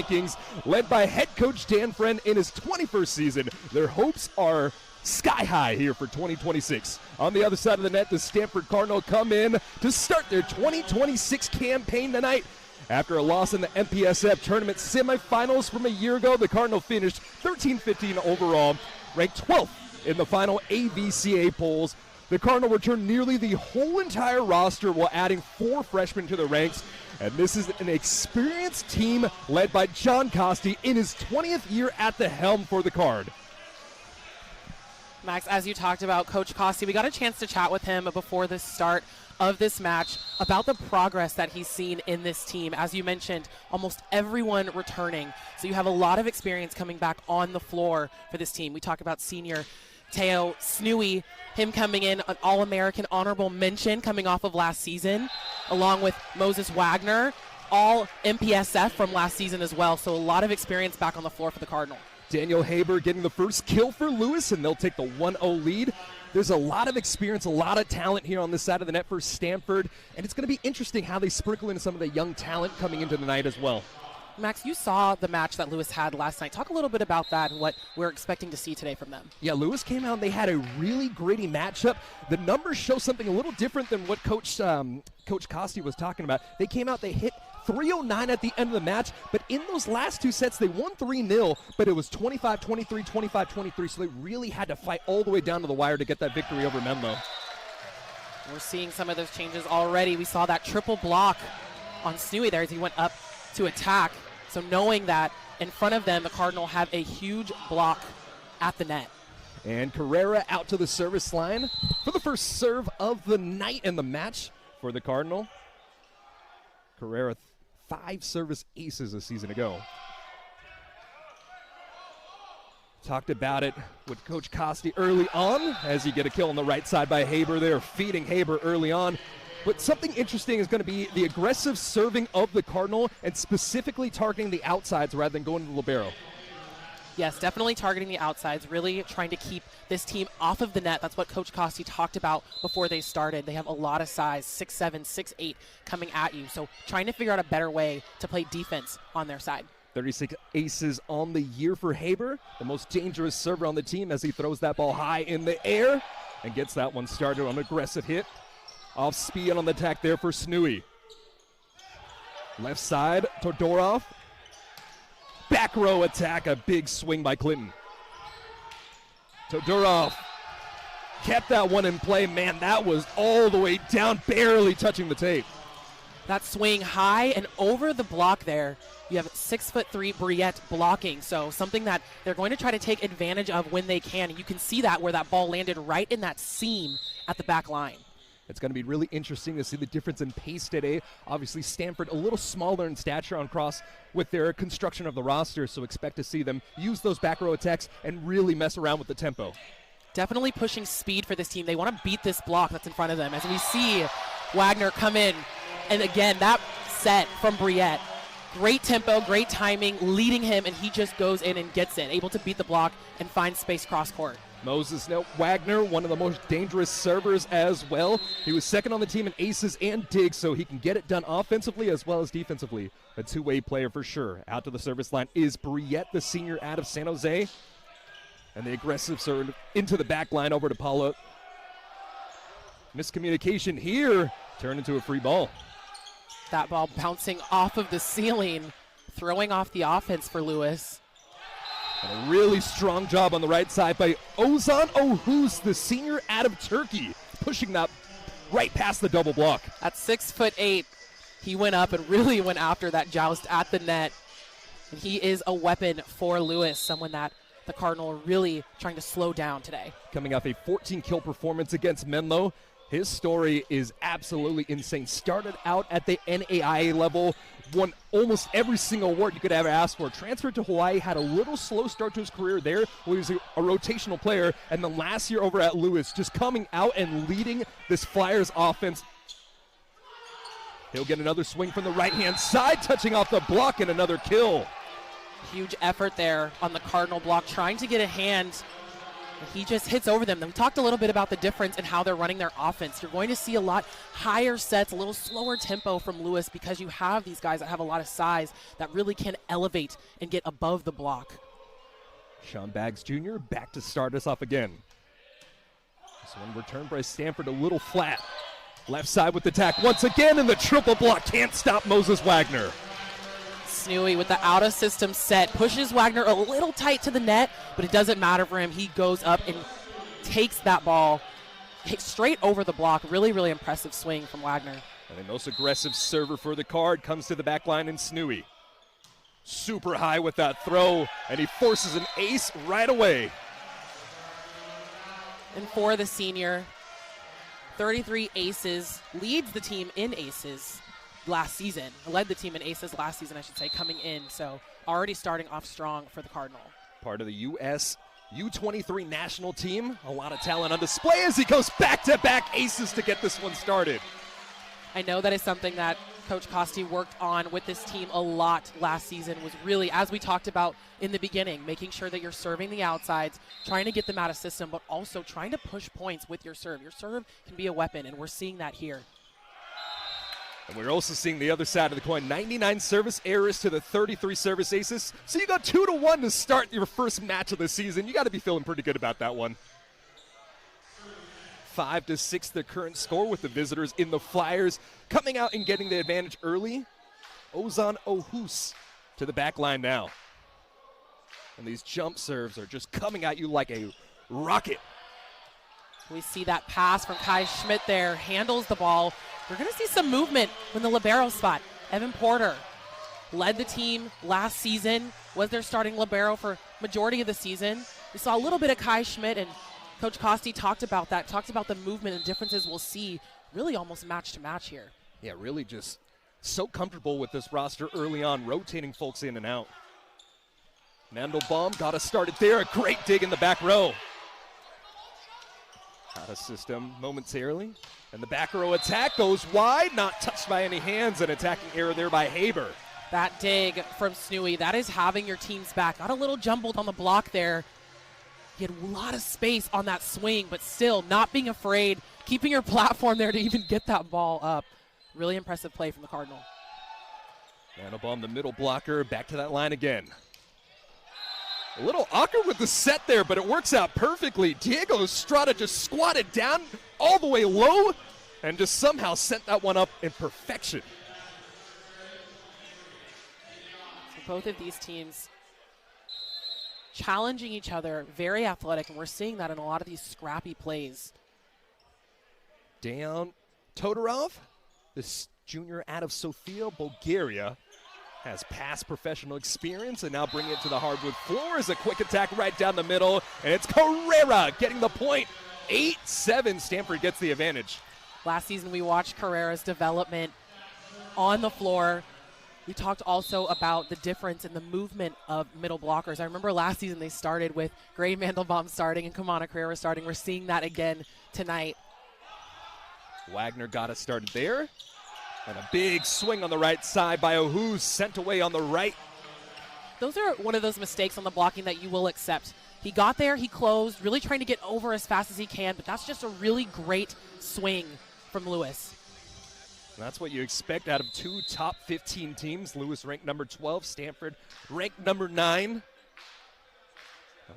Vikings, led by head coach Dan Friend in his 21st season. Their hopes are sky high here for 2026. On the other side of the net, the Stanford Cardinal come in to start their 2026 campaign tonight. After a loss in the MPSF tournament semifinals from a year ago, the Cardinal finished 13-15 overall, ranked 12th in the final AVCA polls. The Cardinal returned nearly the whole entire roster while adding 4 freshmen to the ranks. And this is an experienced team led by John Costi in his 20th year at the helm for the Card. Max, as you talked about Coach Costi, we got a chance to chat with him before the start of this match about the progress that he's seen in this team. As you mentioned, almost everyone returning. So you have a lot of experience coming back on the floor for this team. We talk about senior Teo Snui, him coming in, an All-American honorable mention coming off of last season, along with Moses Wagner, all MPSF from last season as well. So a lot of experience back on the floor for the Cardinal. Daniel Haber getting the first kill for Lewis, and they'll take the 1-0 lead. There's a lot of experience, a lot of talent here on this side of the net for Stanford, and it's going to be interesting how they sprinkle in some of the young talent coming into the night as well. Max, you saw the match that Lewis had last night. Talk a little bit about that and what we're expecting to see today from them. Yeah, Lewis came out and they had a really gritty matchup. The numbers show something a little different than what Coach Costi was talking about. They came out, they hit 309 at the end of the match, but in those last 2 sets, they won 3-0, but it was 25-23, 25-23, so they really had to fight all the way down to the wire to get that victory over Menlo. We're seeing some of those changes already. We saw that triple block on Snui there as he went up to attack. So knowing that in front of them, the Cardinal have a huge block at the net. And Carrera out to the service line for the first serve of the night in the match for the Cardinal. Carrera, 5 service aces a season ago. Talked about it with Coach Costi early on as you get a kill on the right side by Haber there, feeding Haber early on. But something interesting is going to be the aggressive serving of the Cardinal and specifically targeting the outsides rather than going to the libero. Yes, definitely targeting the outsides, really trying to keep this team off of the net. That's what Coach Costi talked about before they started. They have a lot of size, 6'7", 6'8", coming at you. So trying to figure out a better way to play defense on their side. 36 aces on the year for Haber, the most dangerous server on the team as he throws that ball high in the air and gets that one started on an aggressive hit. Off speed on the attack there for Snui. Left side, Todorov. Back row attack, a big swing by Clinton. Todorov kept that one in play. Man, that was all the way down, barely touching the tape. That swing high and over the block there. You have 6'3" Briette blocking, so something that they're going to try to take advantage of when they can. And you can see that where that ball landed right in that seam at the back line. It's going to be really interesting to see the difference in pace today. Obviously, Stanford a little smaller in stature on cross with their construction of the roster, so expect to see them use those back row attacks and really mess around with the tempo. Definitely pushing speed for this team. They want to beat this block that's in front of them. As we see Wagner come in, and again, that set from Briette. Great tempo, great timing, leading him, and he just goes in and gets it, able to beat the block and find space cross court. Moses Wagner, one of the most dangerous servers as well. He was second on the team in aces and digs, so he can get it done offensively as well as defensively. A two-way player for sure. Out to the service line is Briette, the senior out of San Jose. And the aggressive serve into the back line over to Paula. Miscommunication here. Turned into a free ball. That ball bouncing off of the ceiling, throwing off the offense for Lewis. And a really strong job on the right side by Ozan Ohus, the senior out of Turkey, pushing that right past the double block. At 6'8", he went up and really went after that joust at the net. And he is a weapon for Lewis, someone that the Cardinal are really trying to slow down today. Coming off a 14-kill performance against Menlo, his story is absolutely insane. Started out at the NAIA level, won almost every single award you could ever ask for. Transferred to Hawaii, had a little slow start to his career there, where he was a rotational player, and then last year over at Lewis, just coming out and leading this Flyers offense. He'll get another swing from the right-hand side, touching off the block, and another kill. Huge effort there on the Cardinal block, trying to get a hand He just hits over them. We talked a little bit about the difference in how they're running their offense. You're going to see a lot higher sets, a little slower tempo from Lewis because you have these guys that have a lot of size that really can elevate and get above the block. Sean Baggs Jr. back to start us off again. This one returned by Stanford a little flat. Left side with the attack once again, and the triple block can't stop Moses Wagner. Snooey with the out-of-system set pushes Wagner a little tight to the net, but it doesn't matter for him. He goes up and takes that ball straight over the block. Really, really impressive swing from Wagner. And the most aggressive server for the card comes to the back line in Snooey. Super high with that throw, and he forces an ace right away. And for the senior, 33 aces, leads the team in aces last season. Led the team in aces last season, I should say, coming in. So already starting off strong for the Cardinal. Part of the U.S. U23 national team. A lot of talent on display as he goes back-to-back aces to get this one started. I know that is something that Coach Costi worked on with this team a lot last season, was really, as we talked about in the beginning, making sure that you're serving the outsides, trying to get them out of system, but also trying to push points with your serve. Your serve can be a weapon, and we're seeing that here. And we're also seeing the other side of the coin, 99 service errors to the 33 service aces. So you got 2-1 to start your first match of the season. You got to be feeling pretty good about that one. 5-6 the current score with the visitors in the Flyers. Coming out and getting the advantage early, Ozan Ohus to the back line now. And these jump serves are just coming at you like a rocket. We see that pass from Kai Schmidt there, handles the ball. We're going to see some movement in the libero spot. Evan Porter led the team last season, was their starting libero for majority of the season. We saw a little bit of Kai Schmidt, and Coach Costi talked about that, talked about the movement and differences we'll see really almost match to match here. Yeah, really just so comfortable with this roster early on, rotating folks in and out. Mandelbaum got us started there. A great dig in the back row. Out of system momentarily. And the back row attack goes wide, not touched by any hands. An attacking error there by Haber. That dig from Snooey, that is having your team's back. Got a little jumbled on the block there. He had a lot of space on that swing, but still not being afraid, keeping your platform there to even get that ball up. Really impressive play from the Cardinal. Mandelbaum, the middle blocker, back to that line again. A little awkward with the set there, but it works out perfectly. Diego Estrada just squatted down all the way low and just somehow sent that one up in perfection. So both of these teams challenging each other, very athletic, and we're seeing that in a lot of these scrappy plays. Dejan Todorov, this junior out of Sofia, Bulgaria, has past professional experience and now bringing it to the hardwood floor as a quick attack right down the middle, and it's Carrera getting the point. 8-7, Stanford gets the advantage. Last season we watched Carrera's development on the floor. We talked also about the difference in the movement of middle blockers. I remember last season they started with Gray Mandelbaum starting and Kamana Carrera starting. We're seeing that again tonight. Wagner got us started there. And a big swing on the right side by Ohus, sent away on the right. Those are one of those mistakes on the blocking that you will accept. He got there, he closed, really trying to get over as fast as he can, but that's just a really great swing from Lewis. And that's what you expect out of two top 15 teams. Lewis ranked number 12, Stanford ranked number 9. And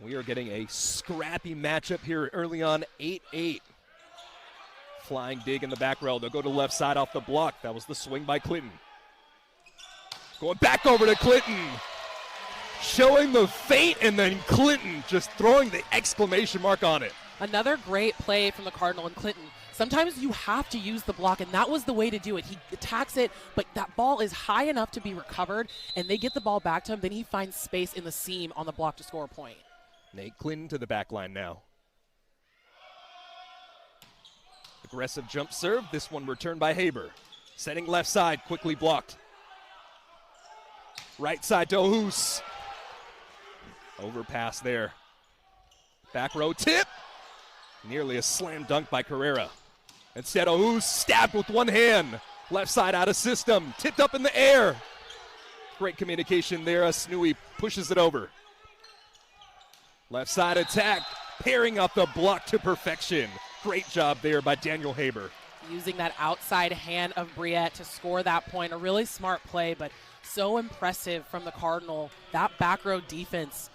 we are getting a scrappy matchup here early on, 8-8. Flying dig in the back row. They'll go to left side off the block. That was the swing by Clinton. Going back over to Clinton. Showing the feint, and then Clinton just throwing the exclamation mark on it. Another great play from the Cardinal and Clinton. Sometimes you have to use the block, and that was the way to do it. He attacks it, but that ball is high enough to be recovered, and they get the ball back to him. Then he finds space in the seam on the block to score a point. Nate Clinton to the back line now. Aggressive jump serve. This one returned by Haber. Setting left side, quickly blocked. Right side to Ohus. Overpass there. Back row tip. Nearly a slam dunk by Carrera. Instead, Ohus stabbed with one hand. Left side out of system. Tipped up in the air. Great communication there. Snooey pushes it over. Left side attack. pairing up the block to perfection. Great job there by Daniel Haber. Using that outside hand of Briette to score that point. A really smart play, but so impressive from the Cardinal. That back row defense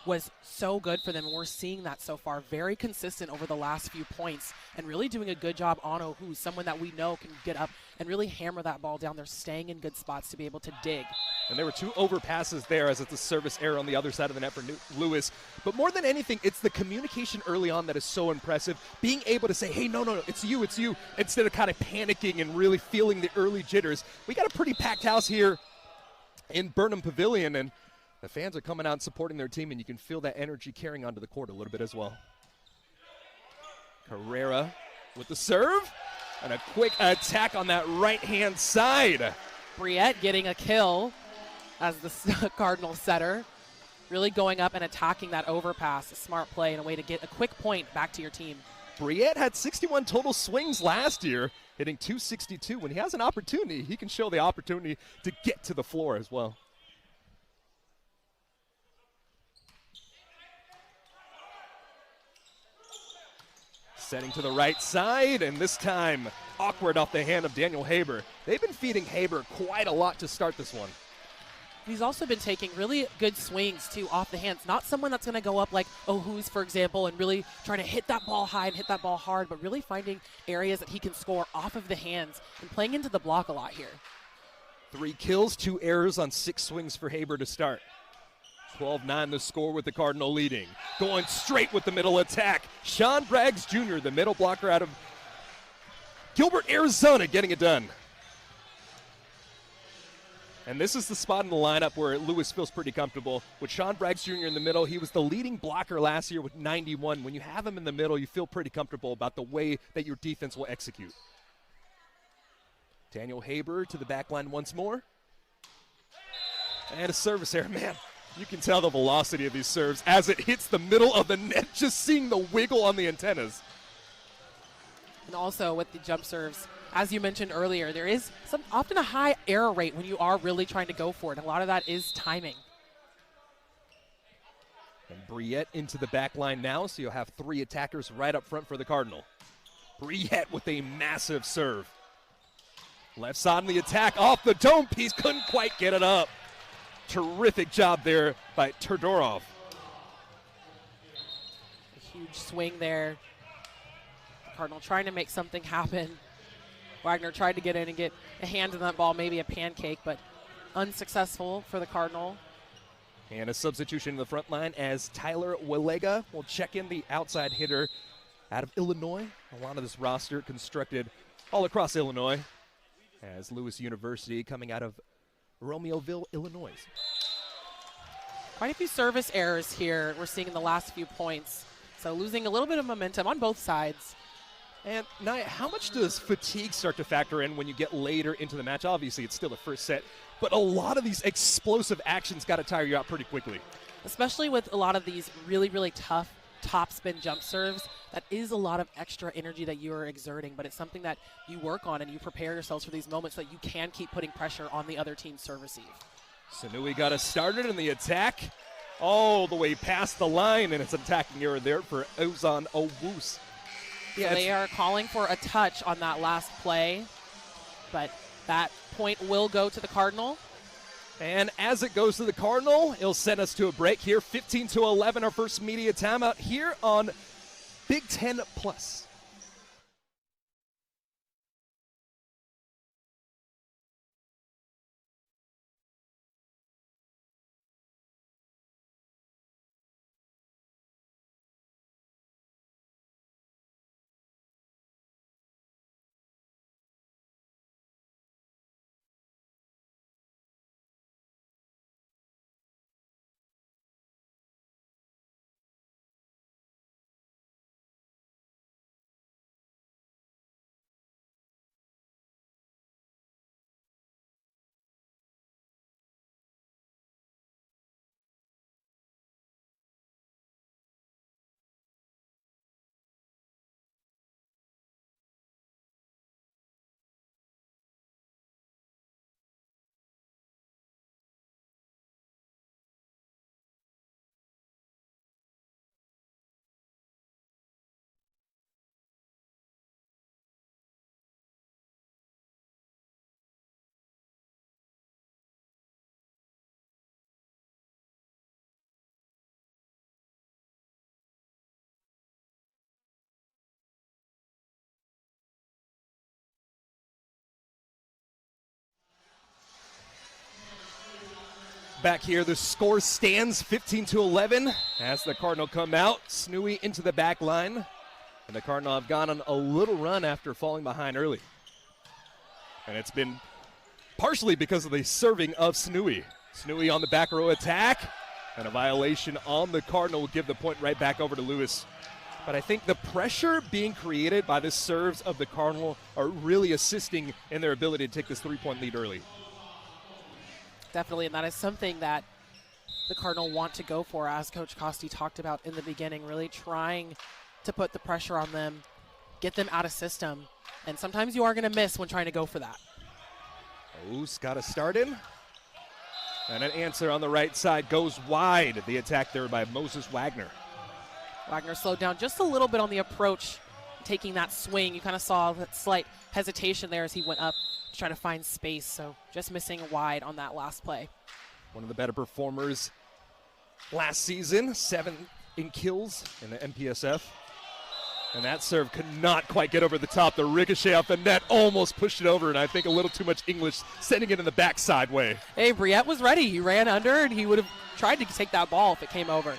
was so good for them, and we're seeing that so far. Very consistent over the last few points and really doing a good job on who's someone that we know can get up and really hammer that ball down. They're staying in good spots to be able to dig. And there were 2 overpasses there as it's a service error on the other side of the net for Lewis. But more than anything, it's the communication early on that is so impressive. Being able to say, hey, no, it's you, instead of kind of panicking and really feeling the early jitters. We got a pretty packed house here in Burnham Pavilion, and the fans are coming out and supporting their team, and you can feel that energy carrying onto the court a little bit as well. Carrera with the serve, and a quick attack on that right-hand side. Briette getting a kill as the Cardinal setter. Really going up and attacking that overpass. A smart play and a way to get a quick point back to your team. Briette had 61 total swings last year, hitting 262. When he has an opportunity, he can show the opportunity to get to the floor as well. Setting to the right side, and this time awkward off the hand of Daniel Haber. They've been feeding Haber quite a lot to start this one. He's also been taking really good swings, too, off the hands. Not someone that's going to go up like O'Hoos, for example, and really trying to hit that ball high and hit that ball hard, but really finding areas that he can score off of the hands and playing into the block a lot here. 3 kills, 2 errors on 6 swings for Haber to start. 12-9 the score with the Cardinal leading. Going straight with the middle attack. Sean Braggs Jr., the middle blocker out of Gilbert, Arizona, getting it done. And this is the spot in the lineup where Lewis feels pretty comfortable. With Sean Braggs Jr. in the middle, he was the leading blocker last year with 91. When you have him in the middle, you feel pretty comfortable about the way that your defense will execute. Daniel Haber to the back line once more. And a service error, man. You can tell the velocity of these serves as it hits the middle of the net, just seeing the wiggle on the antennas. And also with the jump serves, as you mentioned earlier, there is often a high error rate when you are really trying to go for it. A lot of that is timing. And Briette into the back line now, so you'll have 3 attackers right up front for the Cardinal. Briette with a massive serve. Left side on the attack, off the dome piece, couldn't quite get it up. Terrific job there by Todorov. A huge swing there. Cardinal trying to make something happen. Wagner tried to get in and get a hand in that ball, maybe a pancake, but unsuccessful for the Cardinal. And a substitution in the front line as Tyler Walega will check in, the outside hitter out of Illinois. A lot of this roster constructed all across Illinois as Lewis University coming out of Romeoville, Illinois. Quite a few service errors here we're seeing in the last few points. So losing a little bit of momentum on both sides. And Nia, how much does fatigue start to factor in when you get later into the match? Obviously, it's still the first set, but a lot of these explosive actions got to tire you out pretty quickly. Especially with a lot of these really, really tough top spin jump serves. That is a lot of extra energy that you are exerting, but it's something that you work on and you prepare yourselves for these moments so that you can keep putting pressure on the other team's serve receive. Sanui got us started in the attack all the way past the line, and it's an attacking error there for Ozan Owus. Yeah, so they are calling for a touch on that last play, but that point will go to the Cardinal. And as it goes to the Cardinal, it'll send us to a break here. 15-11, our first media timeout here on Big Ten Plus. Back here, the score stands 15-11 as the Cardinal come out. Snooey into the back line. And the Cardinal have gone on a little run after falling behind early. And it's been partially because of the serving of Snooey. Snooey on the back row attack. And a violation on the Cardinal will give the point right back over to Lewis. But I think the pressure being created by the serves of the Cardinal are really assisting in their ability to take this 3-point lead early. Definitely, and that is something that the Cardinal want to go for, as Coach Costi talked about in the beginning, really trying to put the pressure on them, get them out of system. And sometimes you are going to miss when trying to go for that. O's got a start in. And an answer on the right side goes wide. The attack there by Moses Wagner. Wagner slowed down just a little bit on the approach, taking that swing. You kind of saw that slight hesitation there as he went up to try to find space. So just missing wide on that last play. One of the better performers last season, 7 in kills in the MPSF. And that serve could not quite get over the top. The ricochet off the net almost pushed it over, and I think a little too much English, sending it in the backside way. Hey, Briette was ready. He ran under, and he would have tried to take that ball if it came over.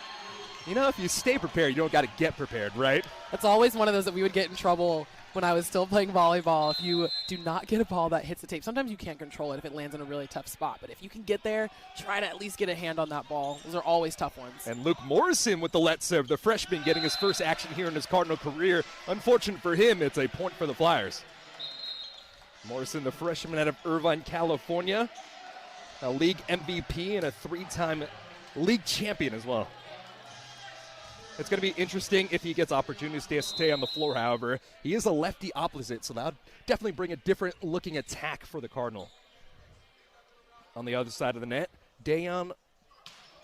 You know, if you stay prepared, you don't got to get prepared, right? That's always one of those that we would get in trouble when I was still playing volleyball. If you do not get a ball that hits the tape, sometimes you can't control it if it lands in a really tough spot. But if you can get there, try to at least get a hand on that ball. Those are always tough ones. And Luke Morrison with the let serve, the freshman getting his first action here in his Cardinal career. Unfortunate for him, it's a point for the Flyers. Morrison, the freshman out of Irvine, California, a league MVP and a 3-time league champion as well. It's going to be interesting if he gets opportunities to stay on the floor, however. He is a lefty opposite, so that would definitely bring a different looking attack for the Cardinal. On the other side of the net, Dejan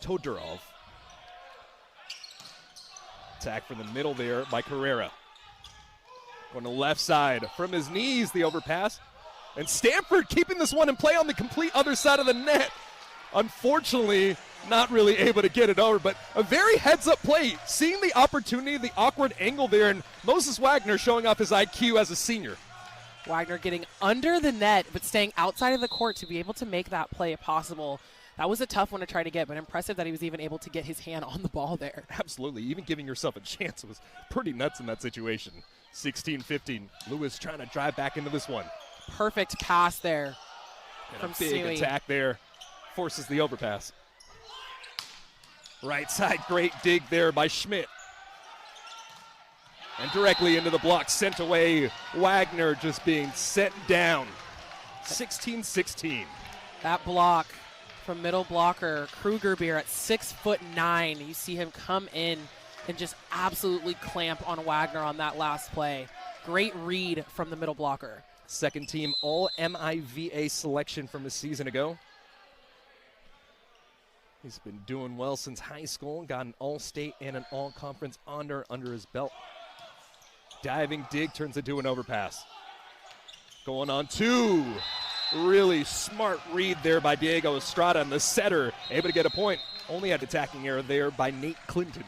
Todorov. Attack from the middle there by Carrera. On the left side, from his knees, the overpass. And Stanford keeping this one in play on the complete other side of the net. Unfortunately, not really able to get it over, but a very heads-up play. Seeing the opportunity, the awkward angle there, and Moses Wagner showing off his IQ as a senior. Wagner getting under the net, but staying outside of the court to be able to make that play possible. That was a tough one to try to get, but impressive that he was even able to get his hand on the ball there. Absolutely. Even giving yourself a chance was pretty nuts in that situation. 16-15. Lewis trying to drive back into this one. Perfect pass there from a big Snooey. Attack there. Forces the overpass. Right side, great dig there by Schmidt. And directly into the block, sent away. Wagner just being sent down. 16-16. That block from middle blocker, Krugerbeer at 6'9". You see him come in and just absolutely clamp on Wagner on that last play. Great read from the middle blocker. Second team All-MIVA selection from a season ago. He's been doing well since high school, got an All-State and an All-Conference honor under his belt. Diving dig turns into an overpass. Going on 2. Really smart read there by Diego Estrada, and the setter able to get a point. Only had attacking error there by Nate Clinton.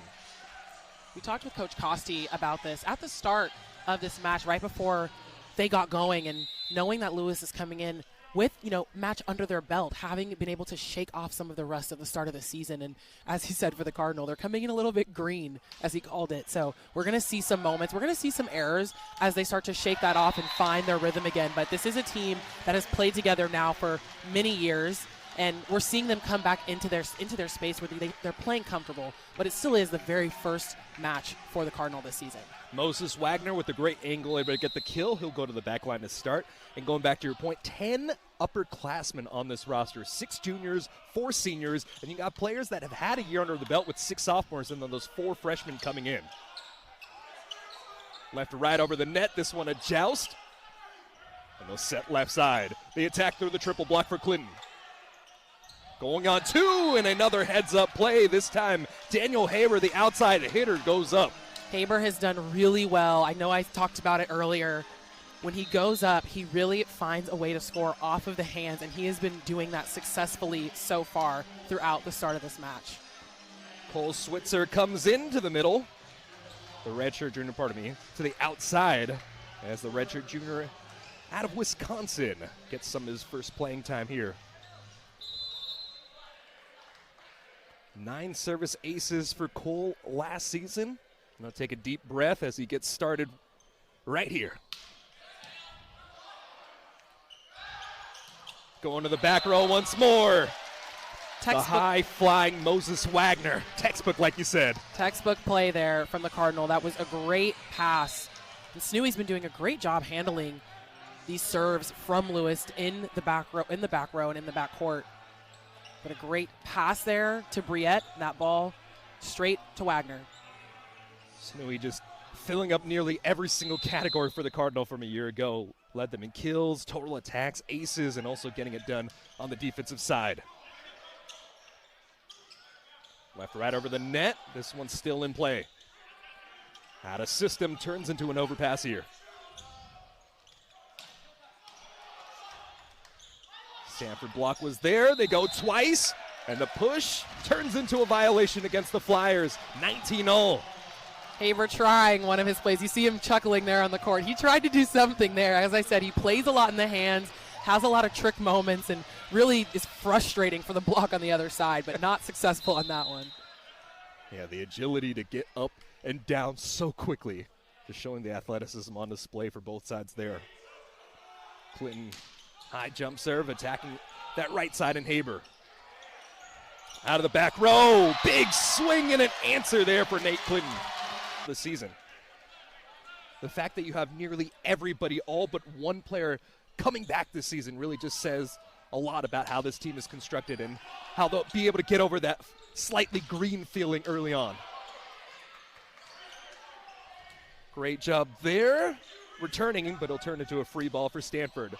We talked with Coach Costi about this at the start of this match, right before they got going, and knowing that Lewis is coming in with, match under their belt, having been able to shake off some of the rust of the start of the season. And as he said for the Cardinal, they're coming in a little bit green, as he called it. So we're going to see some moments. We're going to see some errors as they start to shake that off and find their rhythm again. But this is a team that has played together now for many years, and we're seeing them come back into their space where they're playing comfortable. But it still is the very first match for the Cardinal this season. Moses Wagner with a great angle, able to get the kill. He'll go to the back line to start. And going back to your point, 10 upperclassmen on this roster, 6 juniors, 4 seniors, and you got players that have had a year under the belt with 6 sophomores and then those 4 freshmen coming in. Left to right over the net, this one a joust. And they'll set left side. The attack through the triple block for Clinton. Going on 2, and another heads-up play. This time, Daniel Haber, the outside hitter, goes up. Haber has done really well. I know I talked about it earlier. When he goes up, he really finds a way to score off of the hands, and he has been doing that successfully so far throughout the start of this match. Cole Switzer comes into the middle. The redshirt junior, to the outside as the redshirt junior out of Wisconsin gets some of his first playing time here. 9 service aces for Cole last season. Now take a deep breath as he gets started right here. Going to the back row once more. The high-flying Moses Wagner. Textbook, like you said. Textbook play there from the Cardinal. That was a great pass. And Snooey's been doing a great job handling these serves from Lewis in the back row and in the back court. But a great pass there to Briette, and that ball straight to Wagner. Snooey just filling up nearly every single category for the Cardinal from a year ago. Led them in kills, total attacks, aces, and also getting it done on the defensive side. Left right over the net. This one's still in play. Out of system, turns into an overpass here. Stanford block was there. They go twice, and the push turns into a violation against the Flyers. 19-0. Haber trying one of his plays. You see him chuckling there on the court. He tried to do something there. As I said, he plays a lot in the hands, has a lot of trick moments, and really is frustrating for the block on the other side, but not successful on that one. Yeah, the agility to get up and down so quickly. Just showing the athleticism on display for both sides there. Clinton, high jump serve, attacking that right side in Haber. Out of the back row, big swing and an answer there for Nate Clinton. The season. The fact that you have nearly everybody, all but one player, coming back this season really just says a lot about how this team is constructed and how they'll be able to get over that slightly green feeling early on. Great job there. Returning, but it'll turn into a free ball for Stanford.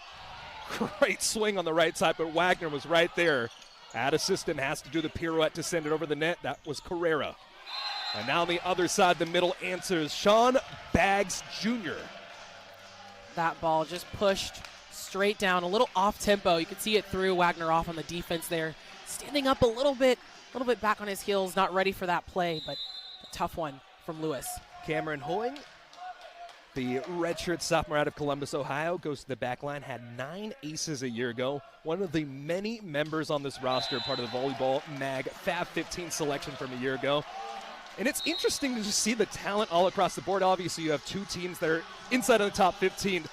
Great swing on the right side, but Wagner was right there. Out of system, has to do the pirouette to send it over the net. That was Carrera. And now on the other side, the middle answers, Sean Baggs Jr. That ball just pushed straight down, a little off tempo. You could see it through Wagner off on the defense there. Standing up a little bit back on his heels, not ready for that play, but a tough one from Lewis. Cameron Hoying, the redshirt sophomore out of Columbus, Ohio, goes to the back line, had 9 aces a year ago. One of the many members on this roster, part of the Volleyball Mag Fab 15 selection from a year ago. And it's interesting to just see the talent all across the board. Obviously, you have 2 teams that are inside of the top 15.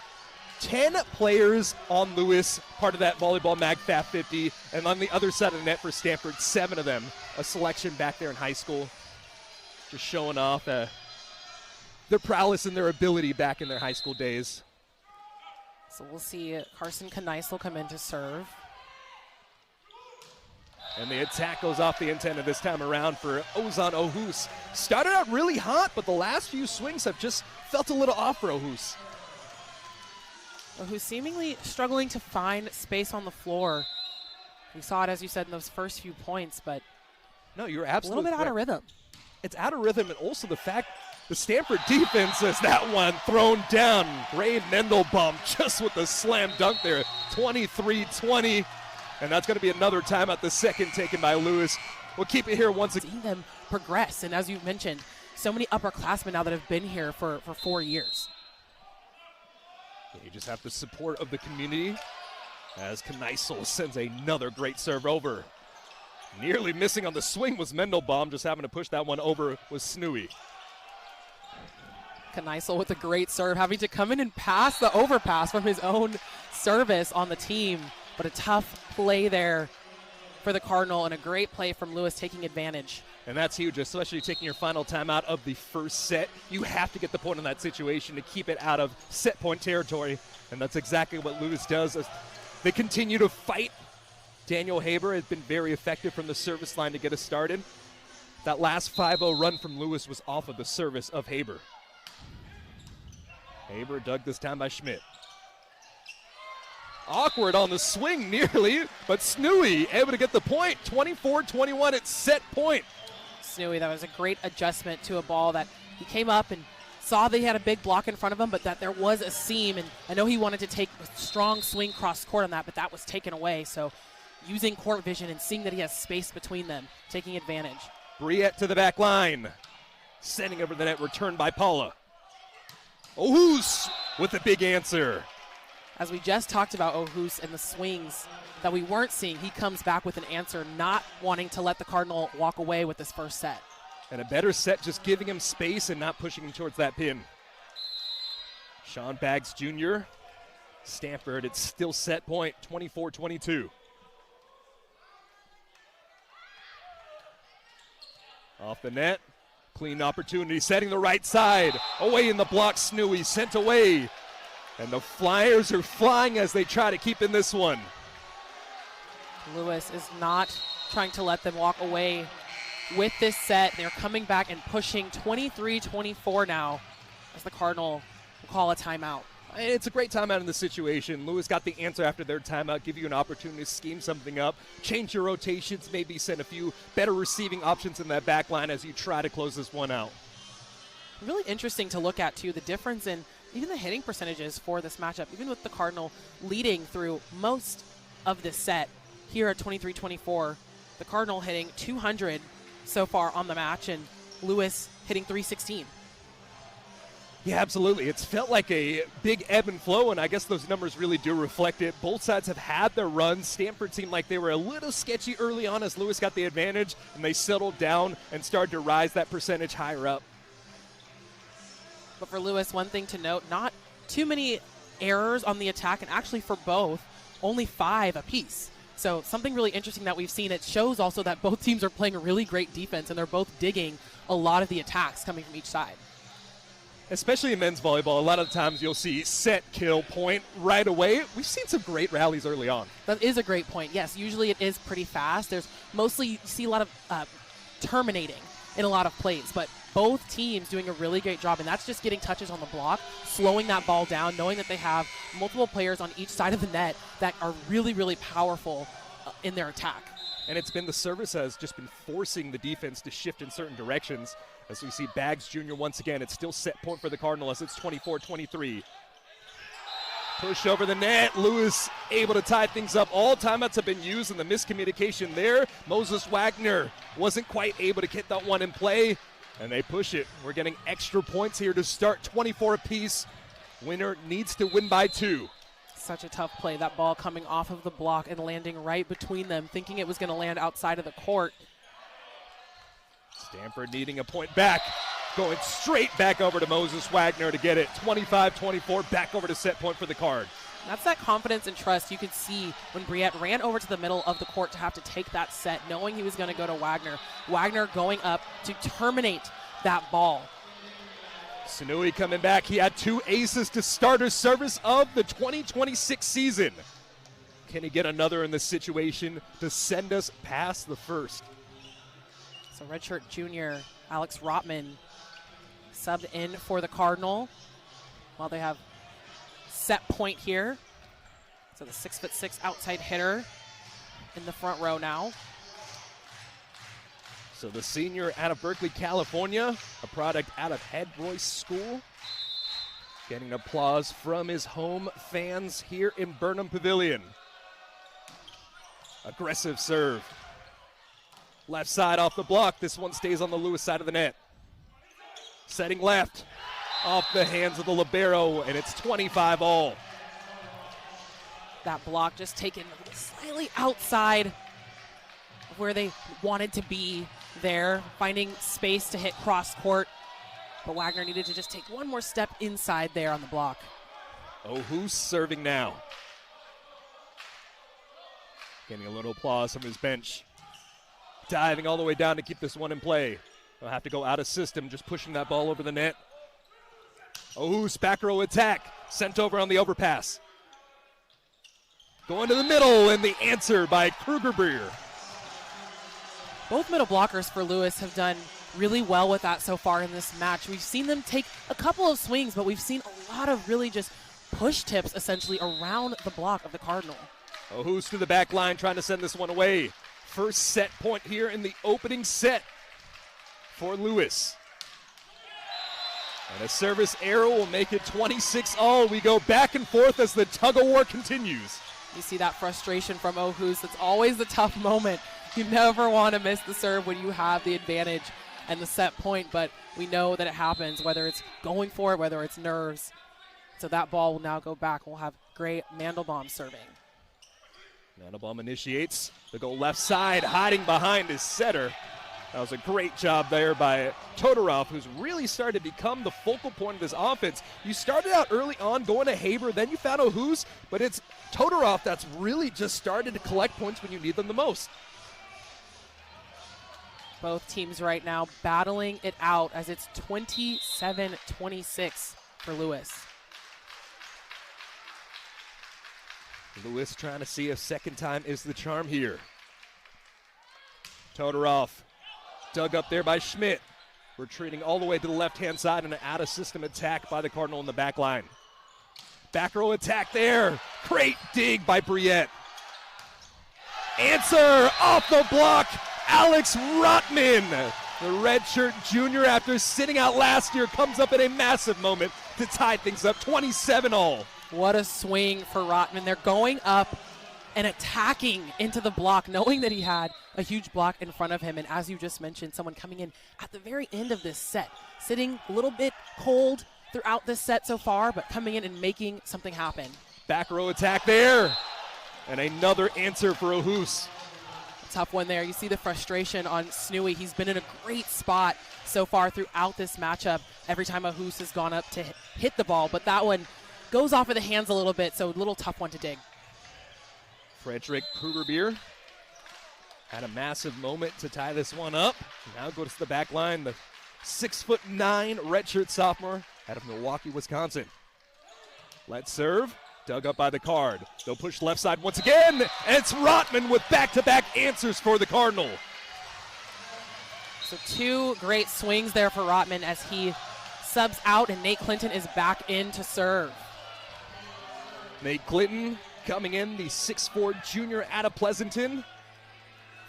10 players on Lewis, part of that Volleyball Mag Fab 50. And on the other side of the net for Stanford, 7 of them, a selection back there in high school. Just showing off their prowess and their ability back in their high school days. So we'll see Carson Kneisel come in to serve. And the attack goes off the antenna this time around for Ozan Ohus. Started out really hot, but the last few swings have just felt a little off for Ohus. Ohus seemingly struggling to find space on the floor. We saw it, as you said, in those first few points, but no, you're absolutely a little bit out of rhythm. It's out of rhythm, and also the fact the Stanford defense has that one thrown down. Ray Mendelbaum just with the slam dunk there, 23-20. And that's going to be another timeout, the second taken by Lewis. We'll keep it here once again. Seeing them progress, and as you mentioned, so many upperclassmen now that have been here for 4 years. Yeah, you just have the support of the community as Kneisel sends another great serve over. Nearly missing on the swing was Mendelbaum, just having to push that one over was Snooey. Kneisel with a great serve, having to come in and pass the overpass from his own service on the team. But a tough play there for the Cardinal, and a great play from Lewis taking advantage. And that's huge, especially taking your final timeout of the first set. You have to get the point in that situation to keep it out of set point territory. And that's exactly what Lewis does as they continue to fight. Daniel Haber has been very effective from the service line to get us started. That last 5-0 run from Lewis was off of the service of Haber. Haber dug this time by Schmidt. Awkward on the swing nearly, but Snooey able to get the point. 24-21 at set point. Snooey, that was a great adjustment to a ball that he came up and saw that he had a big block in front of him, but that there was a seam, and I know he wanted to take a strong swing cross court on that, but that was taken away. So using court vision and seeing that he has space between them, taking advantage. Briette to the back line. Sending over the net, returned by Paula. Ohus with the big answer. As we just talked about Ohus and the swings that we weren't seeing, he comes back with an answer, not wanting to let the Cardinal walk away with this first set. And a better set, just giving him space and not pushing him towards that pin. Sean Baggs Jr., Stanford, it's still set point, 24-22. Off the net, clean opportunity, setting the right side. Away in the block, Snooey sent away. And the Flyers are flying as they try to keep in this one. Lewis is not trying to let them walk away with this set. They're coming back and pushing 23-24 now as the Cardinal will call a timeout. It's a great timeout in this situation. Lewis got the answer after their timeout, give you an opportunity to scheme something up, change your rotations, maybe send a few better receiving options in that back line as you try to close this one out. Really interesting to look at, too, the difference in even the hitting percentages for this matchup, even with the Cardinal leading through most of this set. Here at 23-24, the Cardinal hitting 200 so far on the match, and Lewis hitting 316. Yeah, absolutely. It's felt like a big ebb and flow, and I guess those numbers really do reflect it. Both sides have had their runs. Stanford seemed like they were a little sketchy early on as Lewis got the advantage, and they settled down and started to rise that percentage higher up. But for Lewis, one thing to note, not too many errors on the attack, and actually for both, only 5 apiece. So something really interesting that we've seen. It shows also that both teams are playing a really great defense, and they're both digging a lot of the attacks coming from each side. Especially in men's volleyball, a lot of times you'll see set, kill, point right away. We've seen some great rallies early on. That is a great point. Yes, usually it is pretty fast. There's mostly, you see a lot of terminating in a lot of plays, but both teams doing a really great job, and that's just getting touches on the block, slowing that ball down, knowing that they have multiple players on each side of the net that are really, really powerful in their attack. And it's been the service has just been forcing the defense to shift in certain directions. As we see Baggs Jr. once again, it's still set point for the Cardinal as it's 24-23. Push over the net. Lewis able to tie things up. All timeouts have been used, and the miscommunication there. Moses Wagner wasn't quite able to get that one in play, and they push it. We're getting extra points here to start, 24 apiece. Winner needs to win by 2. Such a tough play. That ball coming off of the block and landing right between them, thinking it was going to land outside of the court. Stanford needing a point back. Going straight back over to Moses Wagner to get it. 25-24, back over to set point for the Card. That's that confidence and trust you could see when Briette ran over to the middle of the court to have to take that set, knowing he was going to go to Wagner. Wagner going up to terminate that ball. Snooey coming back. He had 2 aces to start his service of the 2026 season. Can he get another in this situation to send us past the first? So redshirt junior Alex Rotman subbed in for the Cardinal while they have set point here. So the 6'6" outside hitter in the front row now. So the senior out of Berkeley, California, a product out of Head Royce School, getting applause from his home fans here in Burnham Pavilion. Aggressive serve. Left side off the block. This one stays on the Lewis side of the net. Setting left. Off the hands of the libero, and it's 25-all. That block just taken slightly outside of where they wanted to be there, finding space to hit cross court. But Wagner needed to just take one more step inside there on the block. Oh, who's serving now? Getting a little applause from his bench. Diving all the way down to keep this one in play. They'll have to go out of system, just pushing that ball over the net. Oh, back row attack. Sent over on the overpass. Going to the middle, and the answer by Krugerbeer. Both middle blockers for Lewis have done really well with that so far in this match. We've seen them take a couple of swings, but we've seen a lot of really just push tips essentially around the block of the Cardinal. Oh, who's to the back line trying to send this one away. First set point here in the opening set for Lewis. And a service error will make it 26-all. We go back and forth as the tug-of-war continues. You see that frustration from Ohus. It's always the tough moment. You never want to miss the serve when you have the advantage and the set point, but we know that it happens, whether it's going for it, whether it's nerves. So that ball will now go back. We'll have great. Mandelbaum serving. Mandelbaum initiates. They go left side, hiding behind his setter. That was a great job there by Todorov, who's really started to become the focal point of this offense. You started out early on going to Haber, then you found O'Hoose, but it's Todorov that's really just started to collect points when you need them the most. Both teams right now battling it out as it's 27-26 for Lewis. Lewis trying to see if second time is the charm here. Todorov dug up there by Schmidt. Retreating all the way to the left-hand side and an out-of-system attack by the Cardinal in the back line. Back row attack there. Great dig by Briette. Answer off the block. Alex Rotman, the redshirt junior, after sitting out last year, comes up in a massive moment to tie things up 27-all. What a swing for Rotman. They're going up and attacking into the block, knowing that he had a huge block in front of him. And as you just mentioned, someone coming in at the very end of this set, sitting a little bit cold throughout this set so far, but coming in and making something happen. Back row attack there. And another answer for O'Hoose. Tough one there. You see the frustration on Snooey. He's been in a great spot so far throughout this matchup every time O'Hoose has gone up to hit the ball, but that one goes off of the hands a little bit, so a little tough one to dig. Frederick Krugerbier had a massive moment to tie this one up. Now goes to the back line, the 6'9" redshirt sophomore out of Milwaukee, Wisconsin. Let's serve. Dug up by the Card. They'll push left side once again, and it's Rotman with back-to-back answers for the Cardinal. So two great swings there for Rotman as he subs out, and Nate Clinton is back in to serve. Nate Clinton coming in, the 6'4" junior out of Pleasanton.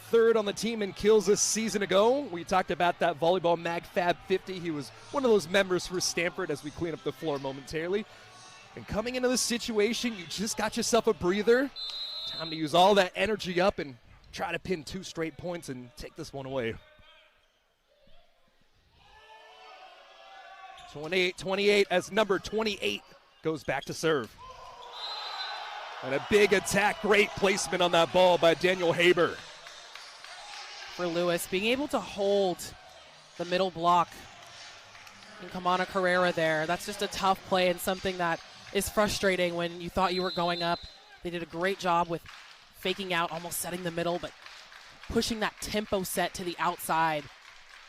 Third on the team in kills this season ago. We talked about that Volleyball Mag Fab 50. He was one of those members for Stanford as we clean up the floor momentarily. And coming into this situation, you just got yourself a breather. Time to use all that energy up and try to pin 2 straight points and take this one away. 28-28 as number 28 goes back to serve. And a big attack, great placement on that ball by Daniel Haber. For Lewis, being able to hold the middle block and Kamana Carrera there, that's just a tough play and something that is frustrating when you thought you were going up. They did a great job with faking out, almost setting the middle, but pushing that tempo set to the outside.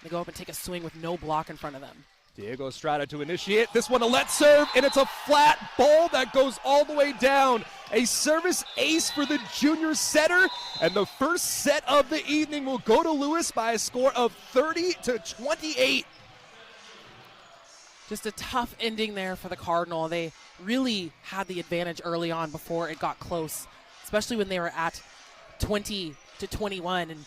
They go up and take a swing with no block in front of them. Diego Estrada to initiate. This one a let serve, and it's a flat ball that goes all the way down. A service ace for the junior setter, and the first set of the evening will go to Lewis by a score of 30-28. Just a tough ending there for the Cardinal. They really had the advantage early on before it got close, especially when they were at 20-21. And,